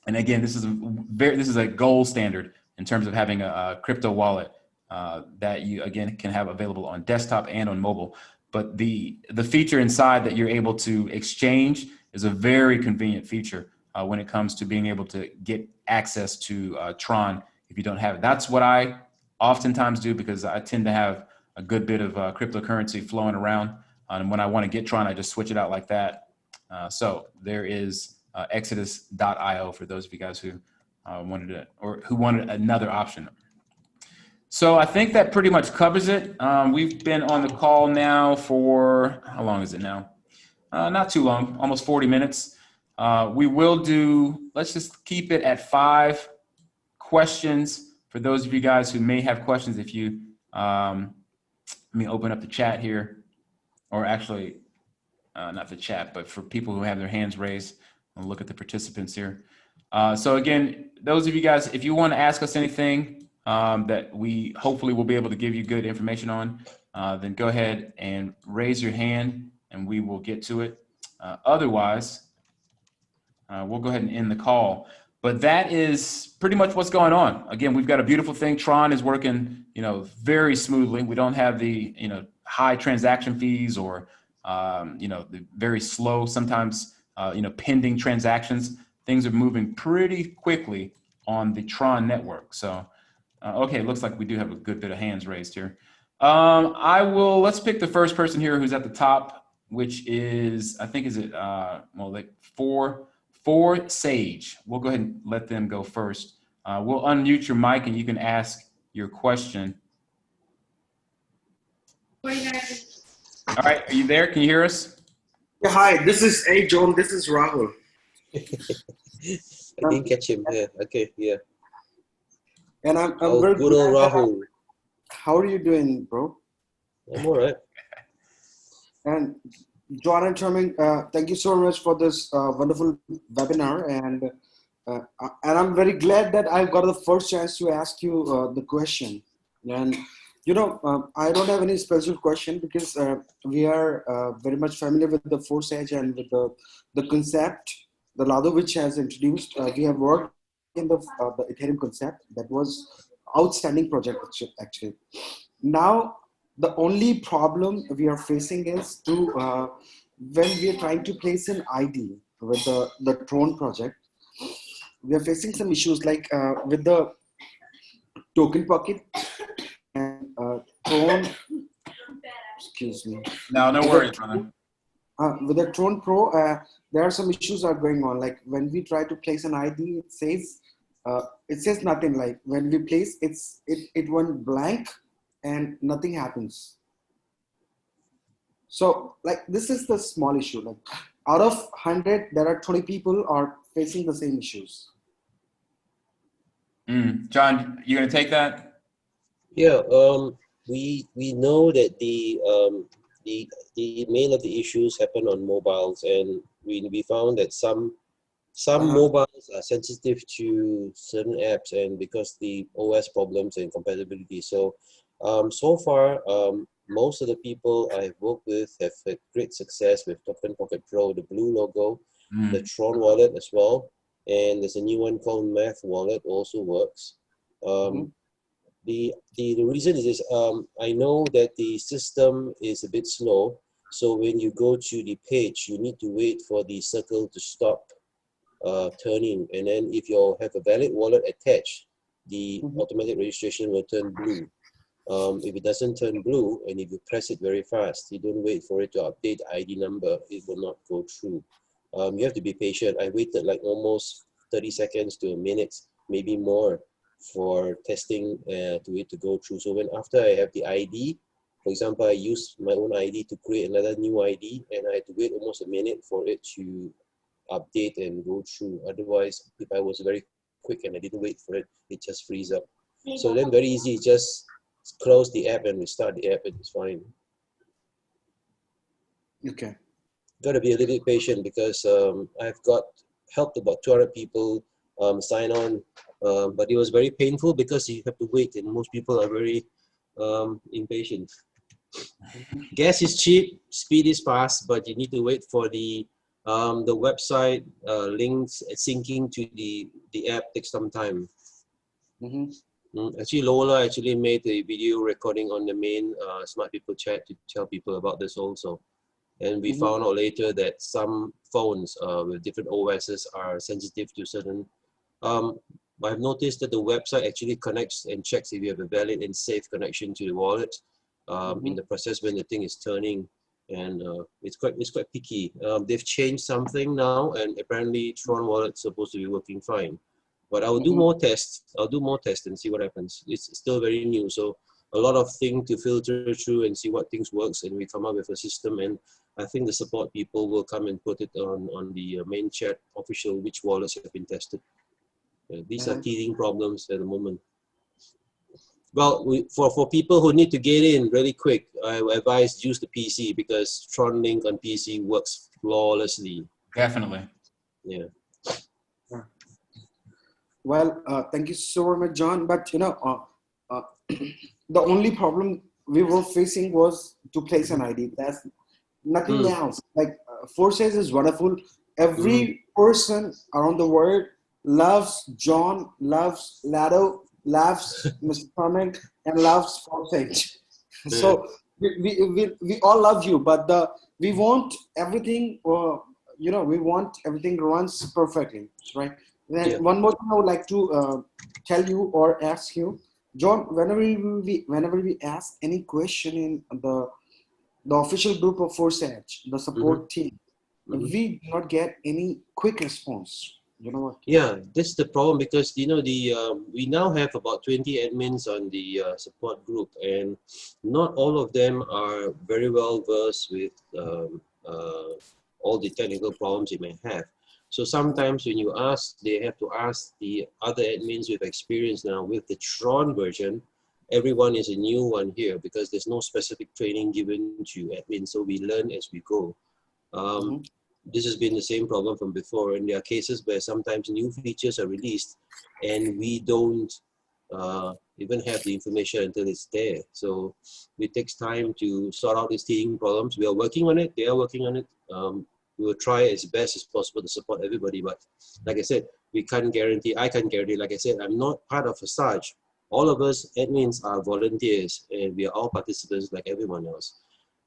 and again, this is a gold standard in terms of having a crypto wallet that you, again, can have available on desktop and on mobile. But the feature inside that you're able to exchange is a very convenient feature when it comes to being able to get access to Tron if you don't have it. That's what I oftentimes do because I tend to have a good bit of cryptocurrency flowing around. And when I want to get Tron, I just switch it out like that. So there is exodus.io for those of you guys who wanted it or who wanted another option. So I think that pretty much covers it. We've been on the call now for, how long is it now? Not too long, almost 40 minutes. We will do, let's just keep it at 5 questions for those of you guys who may have questions. If you, let me open up the chat here, or actually not the chat, but for people who have their hands raised, I'll look at the participants here. So again, those of you guys, if you want to ask us anything that we hopefully will be able to give you good information on, then go ahead and raise your hand and we will get to it. Otherwise, we'll go ahead and end the call. But that is pretty much what's going on. Again, we've got a beautiful thing. Tron is working, very smoothly. We don't have the, high transaction fees or, the very slow, sometimes, pending transactions. Things are moving pretty quickly on the Tron network. So, okay, it looks like we do have a good bit of hands raised here. Let's pick the first person here who's at the top, which is, I think, is it, Forsage. We'll go ahead and let them go first. We'll unmute your mic and you can ask your question. All right, are you there? Can you hear us? Yeah, hi, this is John. This is Rahul. I didn't catch him. Yeah, okay, yeah. And I'm Oh, very good old Rahul. How are you doing, bro? I'm all right. And John and Tomik, thank you so much for this wonderful webinar, and I'm very glad that I got the first chance to ask you the question. And I don't have any special question because we are very much familiar with the Forsage and with the concept the Lado which has introduced. We have worked in the Ethereum concept that was outstanding project actually. Now the only problem we are facing is to when we are trying to place an ID with the Tron project, we are facing some issues like with the token pocket and Tron. Excuse me. No, no With worries, the, brother. with the Tron Pro, there are some issues are going on. Like when we try to place an ID, it says nothing. Like when we place, it went blank and nothing happens. So like this is the small issue. Like out of 100, there are 20 people are facing the same issues. John, you gonna take that? Yeah, we know that the main of the issues happen on mobiles, and we found that some mobiles are sensitive to certain apps, and because the OS problems and compatibility. So so far, most of the people I've worked with have had great success with Token Pocket Pro, the blue logo, the Tron wallet as well, and there's a new one called Math Wallet also works. The reason is this, I know that the system is a bit slow, so when you go to the page, you need to wait for the circle to stop turning, and then if you have a valid wallet attached, the automatic registration will turn blue. If it doesn't turn blue, and if you press it very fast, you don't wait for it to update ID number, it will not go through. You have to be patient. I waited like almost 30 seconds to a minute, maybe more, for testing to it to go through. So when after I have the ID, for example, I use my own ID to create another new ID, and I had to wait almost a minute for it to update and go through. Otherwise, if I was very quick and I didn't wait for it, it just freeze up. So then very easy, just close the app and restart the app, and it's fine. Okay. Got to be a little bit patient because I've helped about 200 people sign on, but it was very painful because you have to wait, and most people are very impatient. Gas is cheap, speed is fast, but you need to wait for the website links syncing to the app takes some time. Actually, Lola actually made a video recording on the main Smart People chat to tell people about this also. And we found out later that some phones with different OSs are sensitive to certain. I've noticed that the website actually connects and checks if you have a valid and safe connection to the wallet in the process when the thing is turning, and it's quite picky. They've changed something now, and apparently Tron wallet's supposed to be working fine. But I'll do more tests. I'll do more tests and see what happens. It's still very new, so a lot of things to filter through and see what things works, and we come up with a system. And I think the support people will come and put it on the main chat official which wallets have been tested. These are teething problems at the moment. Well, for people who need to get in really quick, I advise use the PC because Tron Link on PC works flawlessly. Definitely. Yeah. Well, thank you so much, John. But the only problem we were facing was to place an ID. That's nothing else. Like Forsage is wonderful. Every person around the world loves John, loves Lado, loves Mr. Tomik, and loves Forsage. So we all love you, but we want everything. We want everything runs perfectly, right? Then one more thing I would like to tell you or ask you, John. Whenever we ask any question in the official group of Forsage, the support team, we do not get any quick response. You know what? Yeah, this is the problem because we now have about 20 admins on the support group, and not all of them are very well versed with all the technical problems you may have. So sometimes when you ask, they have to ask the other admins with experience. Now with the Tron version, everyone is a new one here because there's no specific training given to admins, so we learn as we go. Um, this has been the same problem from before, and there are cases where sometimes new features are released and we don't even have the information until it's there. So it takes time to sort out these teething problems. We are working on it. They are working on it. We will try as best as possible to support everybody. But like I said, we can't guarantee, I can't guarantee, like I said, I'm not part of Forsage. All of us admins are volunteers and we are all participants like everyone else.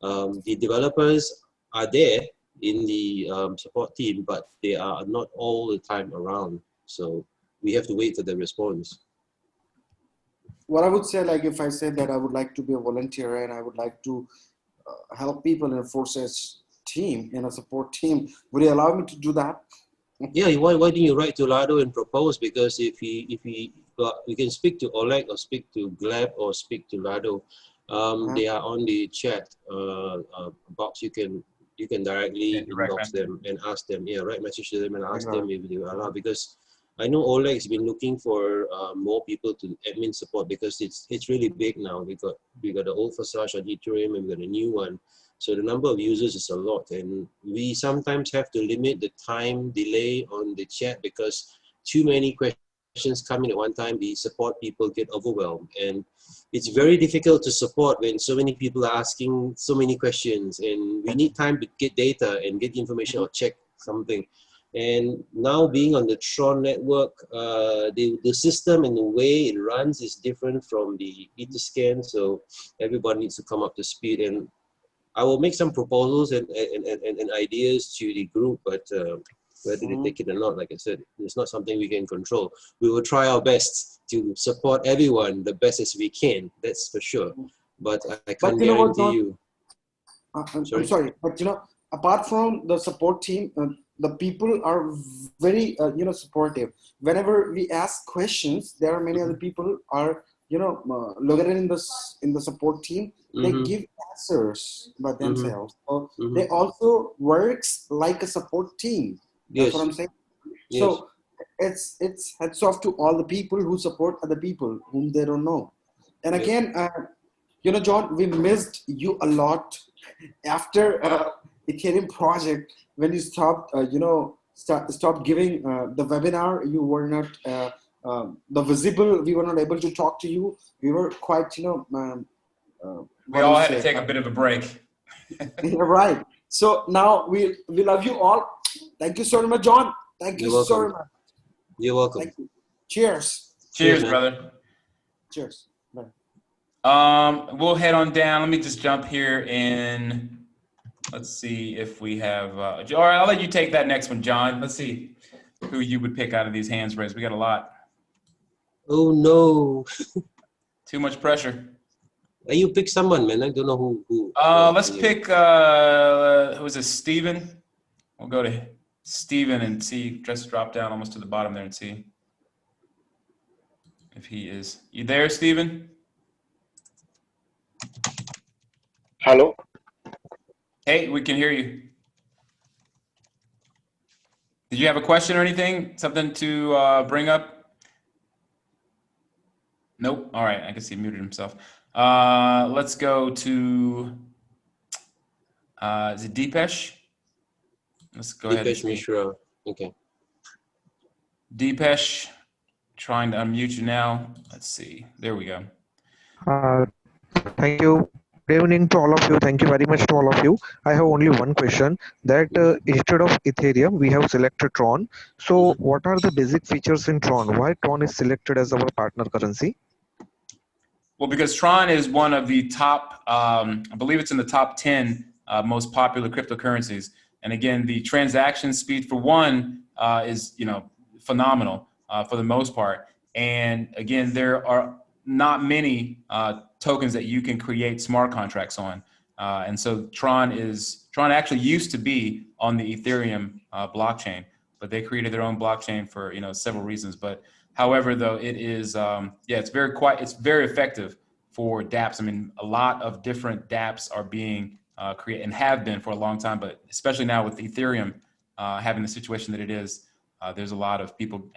The developers are there in the support team, but they are not all the time around. So we have to wait for the response. What I would say, like if I say that I would like to be a volunteer and I would like to help people in a Forsage team, in a support team, would you allow me to do that? Yeah, why don't you write to Lado and propose? Because if we can speak to Oleg or speak to Gleb or speak to Lado. They are on the chat box. You can directly inbox them and ask them. Yeah, write message to them and ask them if they allow. Because I know Oleg's been looking for more people to admin support because it's really big now. We got the old Forsage on Ethereum and we got a new one. So the number of users is a lot, and we sometimes have to limit the time delay on the chat because too many questions come in at one time. The support people get overwhelmed, and it's very difficult to support when so many people are asking so many questions, and we need time to get data and get information or check something. And now being on the Tron network, the system and the way it runs is different from the Etherscan, so everybody needs to come up to speed. And I will make some proposals and ideas to the group, but whether they take it or not, like I said, it's not something we can control. We will try our best to support everyone the best as we can, that's for sure. But I can't guarantee you. I'm sorry, but apart from the support team, the people are very supportive. Whenever we ask questions, there are many other people are located in the support team. They give answers by themselves. So they also works like a support team. That's what I'm saying. Yes. So it's hats off to all the people who support other people whom they don't know. And again, John, we missed you a lot after Ethereum project when you stopped, stopped giving the webinar. You were not the visible. We were not able to talk to you. We were quite, we all had to take a bit of a break. You're right. So now we love you all. Thank you so much, John. Thank you so much. You're welcome. Thank you. Cheers. Cheers, brother. Cheers. Bye. We'll head on down. Let me just jump here in. Let's see if we have. All right, I'll let you take that next one, John. Let's see who you would pick out of these hands raised. We got a lot. Oh no. Too much pressure. You pick someone, man. I don't know who. Let's pick. Who is this? Steven. We'll go to Steven and see. Just drop down almost to the bottom there and see if he is. You there, Steven? Hello. Hey, we can hear you. Did you have a question or anything? Something to bring up? Nope. All right. I guess he muted himself. Let's go to, is it Deepesh? Let's go ahead and see. Mishra. Okay. Deepesh, trying to unmute you now. Let's see. There we go. Thank you. Good evening to all of you. Thank you very much to all of you. I have only one question that instead of Ethereum, we have selected Tron. So what are the basic features in Tron? Why Tron is selected as our partner currency? Well, because Tron is one of the top, I believe it's in the top 10 most popular cryptocurrencies. And again, the transaction speed for one is, phenomenal for the most part. And again, there are not many tokens that you can create smart contracts on. And so Tron actually used to be on the Ethereum blockchain, but they created their own blockchain for, several reasons. But however, though, it is, it's very effective for dApps. I mean, a lot of different dApps are being created and have been for a long time, but especially now with Ethereum having the situation that it is, there's a lot of people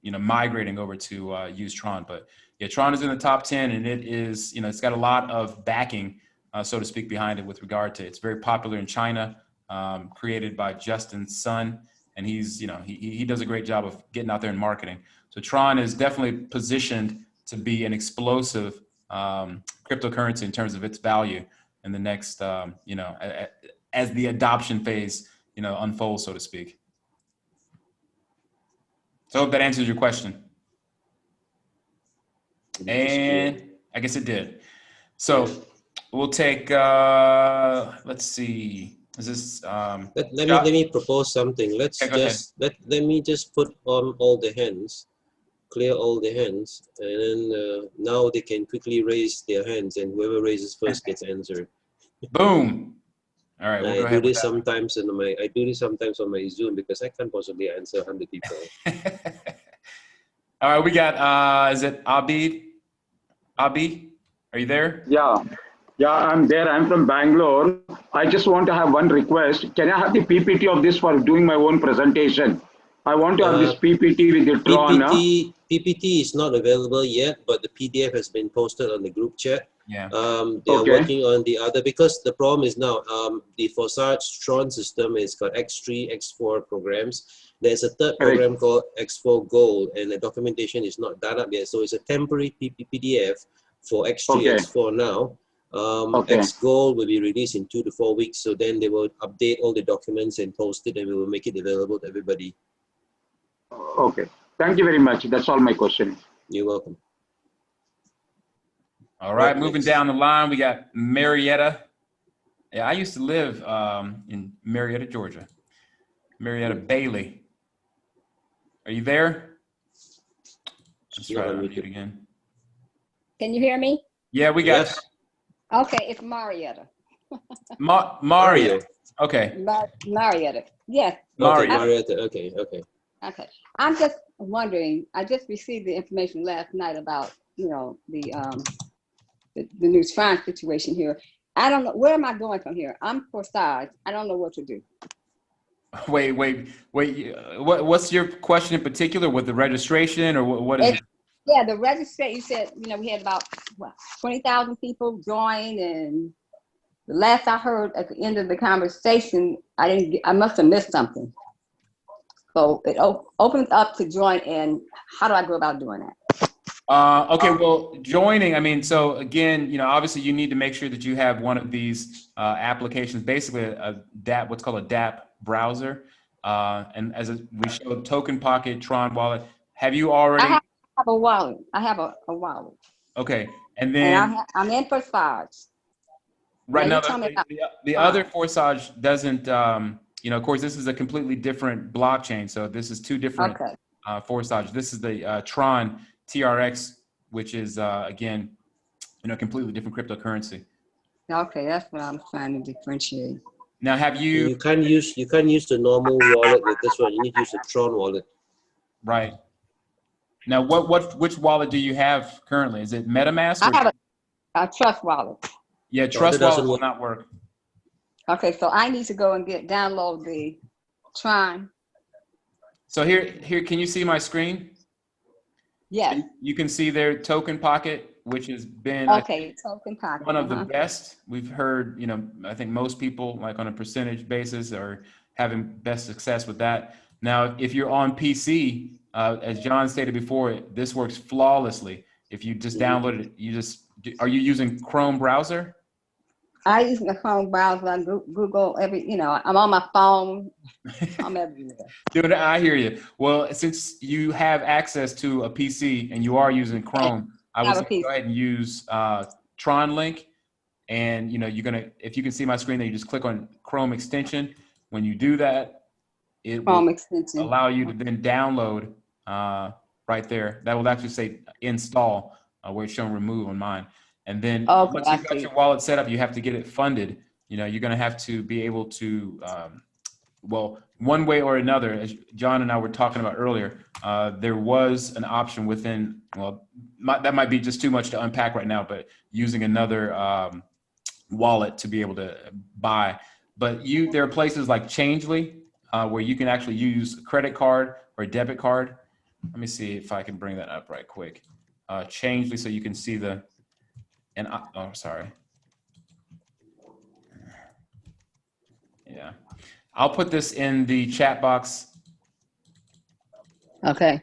migrating over to use Tron. But yeah, Tron is in the top 10, and it is, it's got a lot of backing, so to speak, behind it with regard to it's very popular in China. created by Justin's son. And he's, he does a great job of getting out there and marketing. So Tron is definitely positioned to be an explosive cryptocurrency in terms of its value in the next, as the adoption phase, unfolds, so to speak. So I hope that answers your question. And I guess it did. So we'll take, let's see. Is this, let me propose something. Let's just, let me just put on all the hands, clear all the hands, and then now they can quickly raise their hands, and whoever raises first gets answered. Boom. All right, we'll go ahead with that. I do this sometimes on my Zoom because I can't possibly answer 100 people. All right, we got, is it Abid? Abi, are you there? Yeah, I'm there. I'm from Bangalore. I just want to have one request. Can I have the PPT of this for doing my own presentation? I want to have this PPT with the Tron. PPT is not available yet, but the PDF has been posted on the group chat. Yeah. They are working on the other, because the problem is now the Forsage Tron system has got X3, X4 programs. There's a third program called X4 Gold, and the documentation is not done up yet. So it's a temporary PDF for X3, X4 now. X Gold will be released in 2 to 4 weeks. So then they will update all the documents and post it, and we will make it available to everybody. Okay. Thank you very much. That's all my question. You're welcome. All right, moving down the line, we got Marietta. Yeah, I used to live in Marietta, Georgia. Marietta Bailey. Are you there? Let's try to unmute again. Can you hear me? Yeah, we got you. Okay, it's Marietta. Mario. Okay. Marietta. Yes. Marietta. Okay. Okay. I'm just wondering, I just received the information last night about, the new Tron situation here. I don't know, where am I going from here? I'm Forsage. I don't know what to do. Wait. What's your question in particular with the registration, or what is it? Yeah, the registration, you said, we had about 20,000 people join, and the last I heard at the end of the conversation, I must have missed something. So it opens up to join, and how do I go about doing that? Okay, well, joining, so again, obviously you need to make sure that you have one of these applications, basically a DApp, what's called a DApp browser. And we showed Token Pocket, Tron Wallet. Have you already? I have a wallet. I have a wallet. Okay, and then I'm in Forsage. Right now, the other Forsage doesn't, of course, this is a completely different blockchain. So this is two different Forsage. This is the Tron TRX, which is, again, completely different cryptocurrency. Okay, that's what I'm trying to differentiate. Now, have you? You can't use the normal wallet with this one. You need to use the Tron wallet. Right. Now, which wallet do you have currently? Is it MetaMask? I have a Trust wallet. Yeah, Trust wallet will not work. Okay, so I need to go and download the Tron. So here, can you see my screen? Yes. You can see there Token Pocket, which has been Token Pocket, one of the best. We've heard, I think most people, like on a percentage basis, are having best success with that. Now, if you're on PC, as John stated before, this works flawlessly. If you just download it, are you using Chrome browser? I use the Chrome browser. I Google I'm on my phone. I'm everywhere. Dude, I hear you. Well, since you have access to a PC and you are using Chrome, I would say go ahead and use Tron Link. And if you can see my screen, then you just click on Chrome extension. When you do that, it will allow you to then download right there. That will actually say install where it's showing remove on mine. And then once you've got your wallet set up, you have to get it funded. You're going to have to be able to, one way or another, as John and I were talking about earlier, there was an option within, that might be just too much to unpack right now, but using another wallet to be able to buy. But there are places like Changely where you can actually use a credit card or a debit card. Let me see if I can bring that up right quick. Changely, so you can see sorry. Yeah. I'll put this in the chat box, Okay,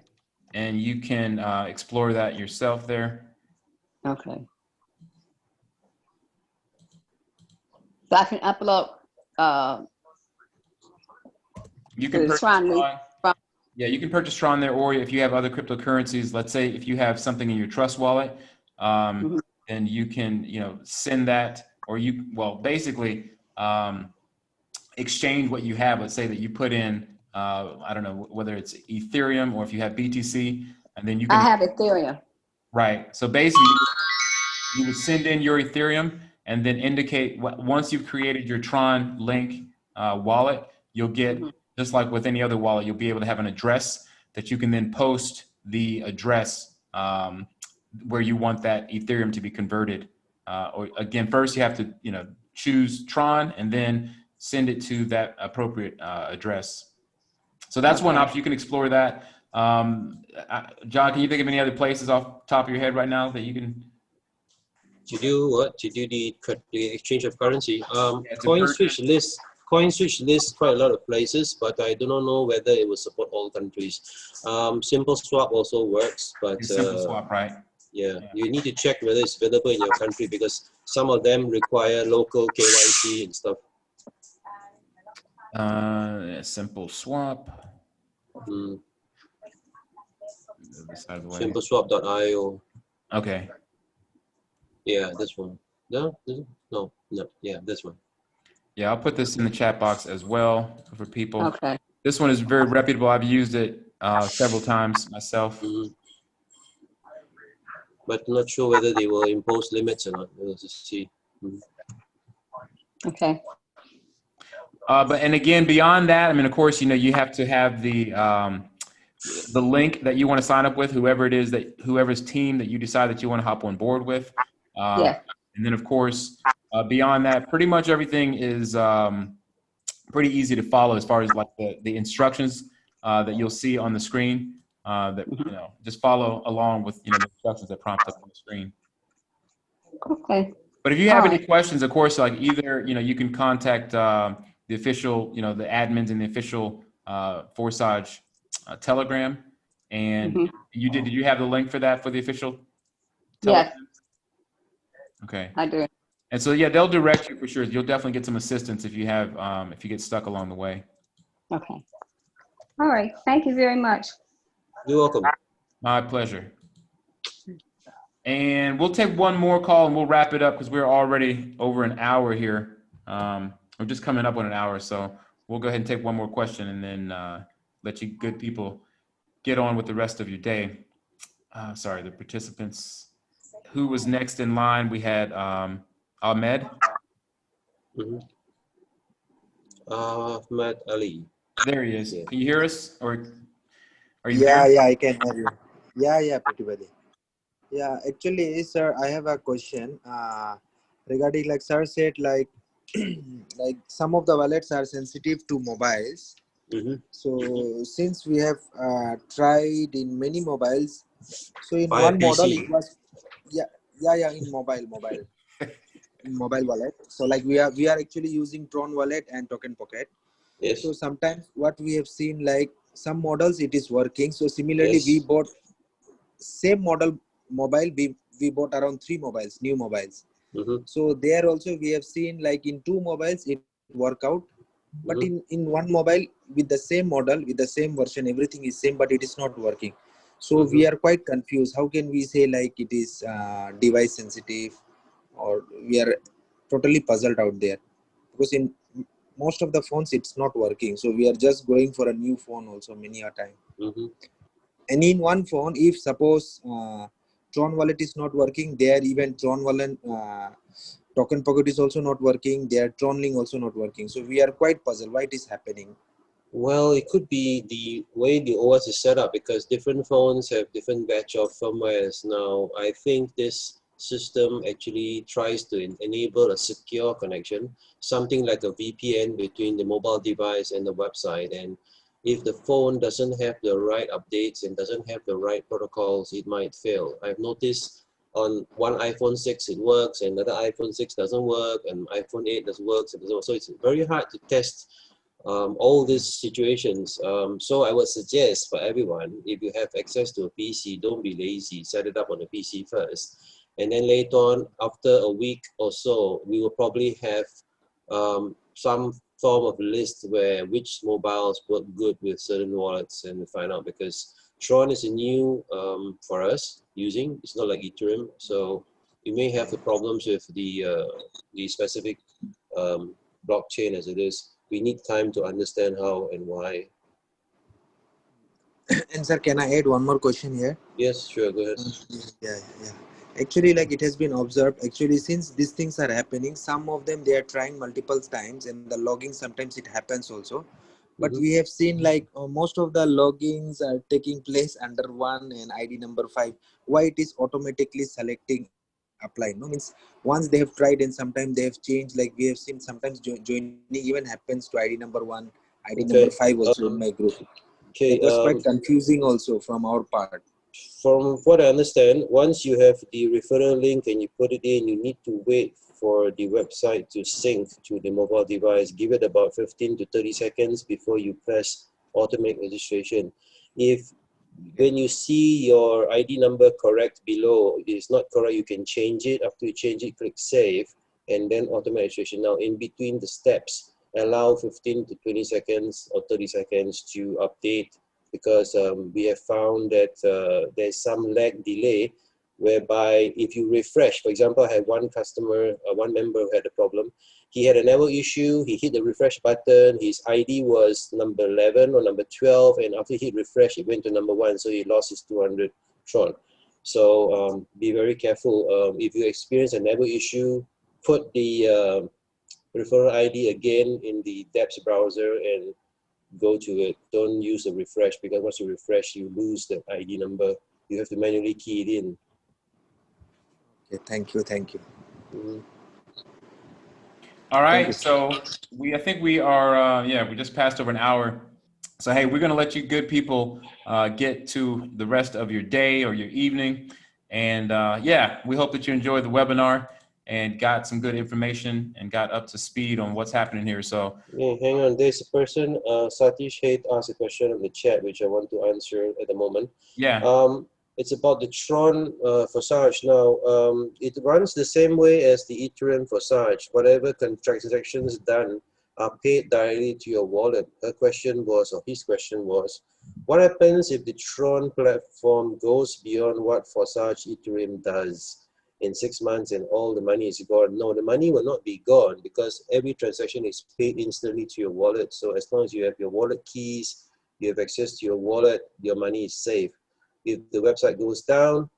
and you can explore that yourself there. okay. So I can upload, You can the purchase Tron link Tron. from, Yeah, you can purchase Tron there, or if you have other cryptocurrencies, let's say if you have something in your Trust wallet, Mhm. then you can, send that, or basically, exchange what you have. Let's say that you put in, I don't know, whether it's Ethereum or if you have BTC, and then you I can, have Ethereum. right. So basically, you would send in your Ethereum and then indicate once you've created your Tron link wallet, you'll get, just like with any other wallet, you'll be able to have an address that you can then post the address where you want that Ethereum to be converted. Or again, first you have to, choose Tron and then send it to that appropriate address. So that's one option. You can explore that. John, can you think of any other places off the top of your head right now that you can? To do what? To do the exchange of currency. to CoinSwitch lists quite a lot of places, but I do not know whether it will support all countries. Simple Swap also works, but Simple Swap, right? yeah, you need to check whether it's available in your country because some of them require local KYC and stuff. Simple Swap. Simpleswap.io. Okay. Yeah, this one. No, yeah, this one. Yeah, I'll put this in the chat box as well for people. Okay. This one is very reputable. I've used it several times myself. But not sure whether they will impose limits or not. We'll just see. Okay. And again, beyond that, I mean, of course, you have to have the link that you want to sign up with, whoever's team that you decide that you want to hop on board with. Yeah. And then, of course, beyond that, pretty much everything is pretty easy to follow as far as like the instructions that you'll see on the screen. Just follow along with the instructions that prompt up on the screen. Okay. But if you have any questions, of course, like either you can contact the official, the admins in the official Forsage Telegram. And did you have the link for that for the official Telegram? Yes. Okay. I do. And so yeah, they'll direct you for sure. You'll definitely get some assistance if you get stuck along the way. Okay. All right. Thank you very much. You're welcome. My pleasure. And we'll take one more call and we'll wrap it up because we're already over an hour here. We're just coming up on an hour, so we'll go ahead and take one more question and then let you good people get on with the rest of your day. Sorry, the participants. Who was next in line? We had Ahmed. Ahmed Ali. There he is. Can you hear us? Or are you Yeah, there? yeah, I can hear you. Yeah, pretty well. Yeah, actually, sir, I have a question regarding, like sir said, like like some of the wallets are sensitive to mobiles. So since we have tried in many mobiles, so in one model it was in mobile wallet. So like we are actually using Tron wallet and Token Pocket. Yes. So sometimes what we have seen, like some models it is working. So similarly, we bought same model mobile. We bought around 3 mobiles, new mobiles. So there also we have seen like in 2 mobiles it work out, but in one mobile with the same model, with the same version, everything is same, but it is not working. So we are quite confused. How can we say like it is device sensitive, or we are totally puzzled out there, because in most of the phones it's not working. So we are just going for a new phone also many a time. And in one phone, if suppose Tron wallet is not working, there even Tron wallet Token Pocket is also not working, their Tron link also not working. So we are quite puzzled why it is happening. Well, it could be the way the OS is set up, because different phones have different batch of firmwares. Now, I think this system actually tries to enable a secure connection, something like a VPN between the mobile device and the website. And if the phone doesn't have the right updates and doesn't have the right protocols, it might fail. I've noticed on one iPhone 6 it works, and another iPhone 6 doesn't work, and iPhone 8 doesn't work. So it's very hard to test all these situations. So I would suggest for everyone, if you have access to a PC, don't be lazy. Set it up on a PC first. And then later on, after a week or so, we will probably have some form of list where which mobiles work good with certain wallets, and we find out, because Tron is a new for us using. It's not like Ethereum, so you may have the problems with the specific blockchain as it is. We need time to understand how and why. And sir, can I add one more question here? Yes, sure, go ahead. Yeah. Actually, like it has been observed, actually, since these things are happening, some of them, they are trying multiple times, and the logging, sometimes it happens also. But we have seen like most of the loggings are taking place under 1 and ID number 5. Why it is automatically selecting apply? No, means once they have tried and sometimes they have changed. Like we have seen sometimes joining even happens to ID number 1, ID number 5 also in my group. Okay, It was quite confusing also from our part. From what I understand, once you have the referral link and you put it in, you need to wait for the website to sync to the mobile device. Give it about 15 to 30 seconds before you press automate registration. If when you see your ID number correct below, it is not correct, you can change it. After you change it, click save and then automate registration. Now, in between the steps, allow 15 to 20 seconds or 30 seconds to update, because we have found that there's some lag delay, whereby if you refresh, for example, I had one customer, one member who had a problem. He had a network issue, he hit the refresh button, his ID was number 11 or number 12, and after he hit refresh, it went to number 1, so he lost his 200 Tron. So be very careful. If you experience a network issue, put the referral ID again in the depths browser and go to it. Don't use a refresh, because once you refresh, you lose the ID number. You have to manually key it in. Okay, thank you. All right, so I think we are, we just passed over an hour. So, hey, we're going to let you good people get to the rest of your day or your evening. And we hope that you enjoyed the webinar and got some good information and got up to speed on what's happening here. So, yeah, hang on, there's a person, Satish Hate asked a question in the chat, which I want to answer at the moment. Yeah. It's about the Tron Forsage. Now, it runs the same way as the Ethereum Forsage. Whatever transactions done are paid directly to your wallet. His question was, what happens if the Tron platform goes beyond what Forsage Ethereum does in 6 months and all the money is gone? No, the money will not be gone, because every transaction is paid instantly to your wallet. So as long as you have your wallet keys, you have access to your wallet, your money is safe. If the website goes down,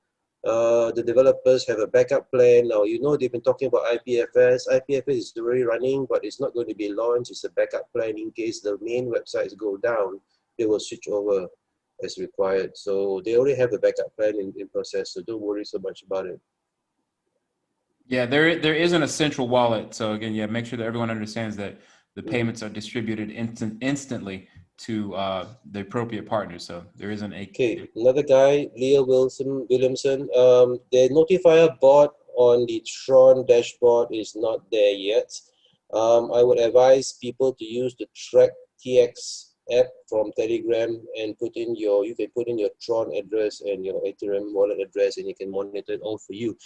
the developers have a backup plan. Now, you know, they've been talking about IPFS. IPFS is already running, but it's not going to be launched. It's a backup plan in case the main websites go down. They will switch over as required. So they already have a backup plan in process, so don't worry so much about it. Yeah, there isn't a central wallet. So again, make sure that everyone understands that the payments are distributed instantly to the appropriate partners. So there isn't a... Okay, another guy, Leah Williamson, the notifier bot on the Tron dashboard is not there yet. I would advise people to use the Track TX app from Telegram and you can put in your Tron address and your Ethereum wallet address, and you can monitor it all for you.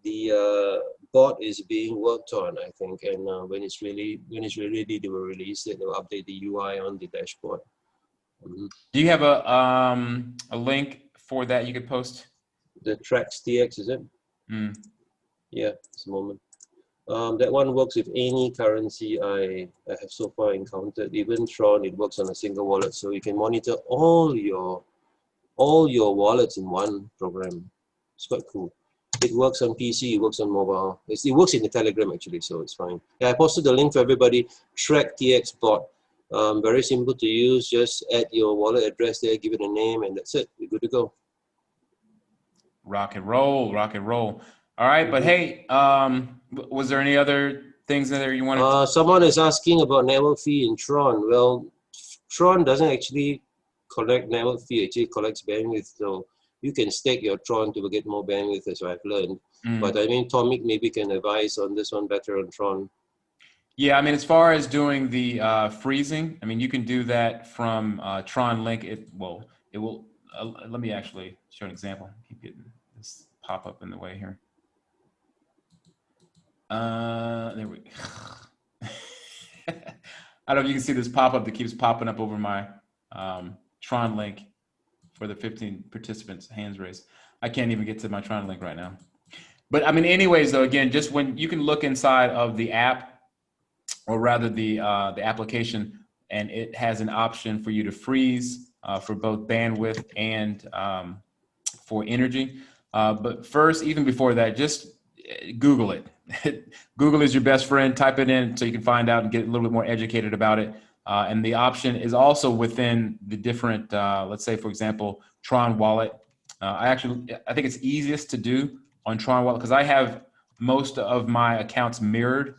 The bot is being worked on, I think, and when it's really ready, they will release it. They'll update the UI on the dashboard. Do you have a link for that you could post? The Tracks TX, is it? Yeah, just a moment. That one works with any currency I have so far encountered. Even Tron, it works on a single wallet, so you can monitor all your wallets in one program. It's quite cool. It works on PC, it works on mobile. It works in the Telegram actually, so it's fine. Yeah, I posted the link for everybody. Track TX bot. Very simple to use. Just add your wallet address there, give it a name, and that's it. You're good to go. Rock and roll. All right, but hey, was there any other things in there you wanted to... Someone is asking about network fee in Tron. Well, Tron doesn't actually collect network fee, it actually collects bandwidth. So you can stake your Tron to get more bandwidth, as I've learned. But I mean, Tomik maybe can advise on this one better on Tron. Yeah, I mean, as far as doing the freezing, I mean, you can do that from Tron Link. It will, let me actually show an example. Keep getting this pop up in the way here. There we go. I don't know if you can see this pop up that keeps popping up over my Tron Link for the 15 participants hands raised. I can't even get to my Tron Link right now. But I mean, anyways, though, again, just when you can look inside of the app, or rather the application, and it has an option for you to freeze for both bandwidth and for energy. But first, even before that, just Google it. Google is your best friend. Type it in so you can find out and get a little bit more educated about it. And the option is also within the different, let's say, for example, Tron Wallet. I think it's easiest to do on Tron Wallet because I have most of my accounts mirrored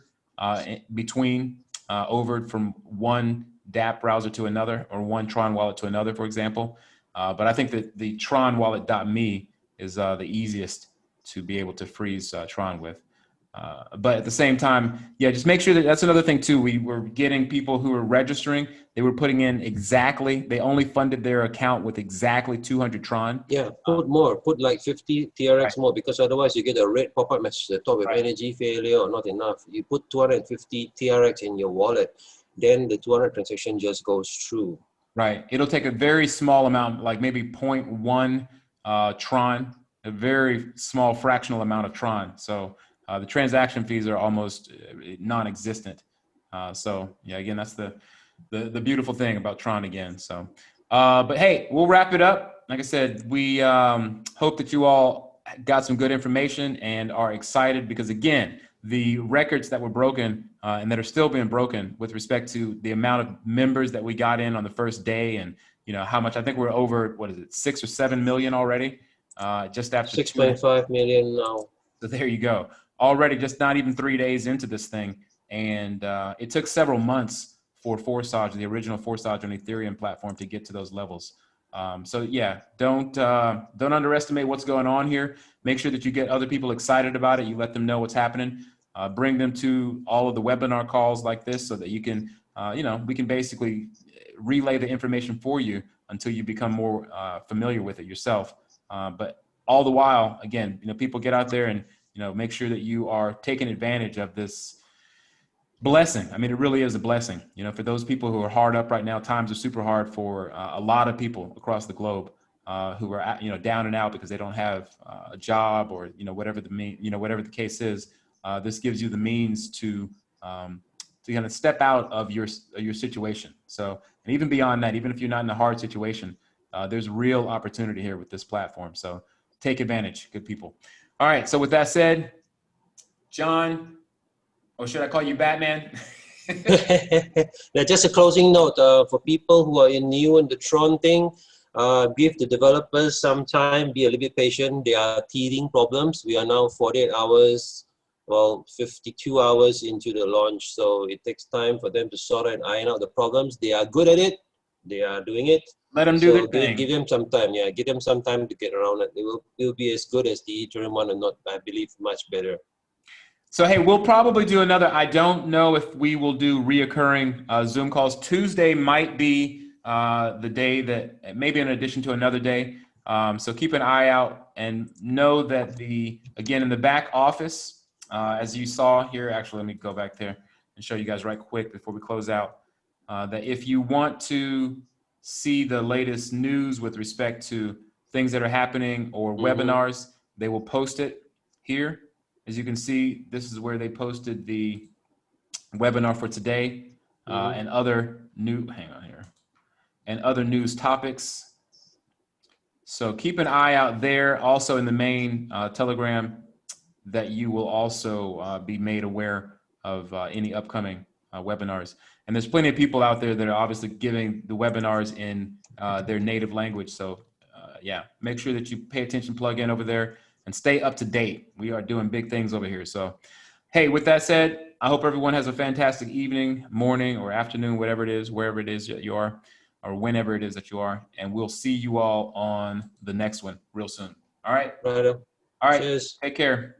between over from one dApp browser to another, or one Tron wallet to another, for example. But I think that the Tron wallet.me is the easiest to be able to freeze Tron with. But at the same time, yeah, just make sure that's another thing too. We were getting people who were registering, they were putting in exactly, they only funded their account with exactly 200 Tron. Yeah, put like 50 TRX Right. more, because otherwise you get a red pop-up message at the top with Right. energy failure or not enough. You put 250 TRX in your wallet, then the 200 transaction just goes through. Right. It'll take a very small amount, like maybe 0.1 Tron, a very small fractional amount of Tron. So the transaction fees are almost non-existent. So yeah, again, that's the beautiful thing about Tron again. So, but hey, we'll wrap it up. Like I said, we hope that you all got some good information and are excited because again, the records that were broken and that are still being broken with respect to the amount of members that we got in on the first day, and you know how much, I think we're over, what is it, 6 or 7 million already, just after 6.5 million now. So there you go. Already just not even 3 days into this thing. And it took several months for Forsage, the original Forsage on Ethereum platform, to get to those levels. So yeah, don't underestimate what's going on here. Make sure that you get other people excited about it. You let them know what's happening. Bring them to all of the webinar calls like this so that you can, we can basically relay the information for you until you become more familiar with it yourself. But all the while, again, people get out there and, make sure that you are taking advantage of this blessing. I mean, it really is a blessing. For those people who are hard up right now, times are super hard for a lot of people across the globe who are, down and out because they don't have a job or, whatever the case is. This gives you the means to kind of step out of your situation. So, and even beyond that, even if you're not in a hard situation, there's real opportunity here with this platform. So take advantage, good people. All right. So with that said, John, or should I call you Batman? Now, just a closing note for people who are new in the Tron thing. Give the developers some time, be a little bit patient. There are teething problems. We are now 48 hours, 52 hours into the launch. So it takes time for them to sort out and iron out the problems. They are good at it. They are doing it. Let them do their thing. Give them some time. Yeah, give them some time to get around it. They will be as good as the Ethereum one, and not, I believe, much better. So, hey, we'll probably do another. I don't know if we will do reoccurring Zoom calls. Tuesday might be the day that, maybe in addition to another day. So keep an eye out and know that again, in the back office, as you saw here, actually, let me go back there and show you guys right quick before we close out, that if you want to see the latest news with respect to things that are happening or webinars, they will post it here. As you can see, this is where they posted the webinar for today and other other news topics. So keep an eye out there. Also in the main Telegram, that you will also be made aware of any upcoming webinars. And there's plenty of people out there that are obviously giving the webinars in their native language. So yeah, make sure that you pay attention, plug in over there, and stay up to date. We are doing big things over here. So, hey, with that said, I hope everyone has a fantastic evening, morning, or afternoon, whatever it is, wherever it is that you are, or whenever it is that you are. And we'll see you all on the next one real soon. All right. Right. All right. Cheers. Take care.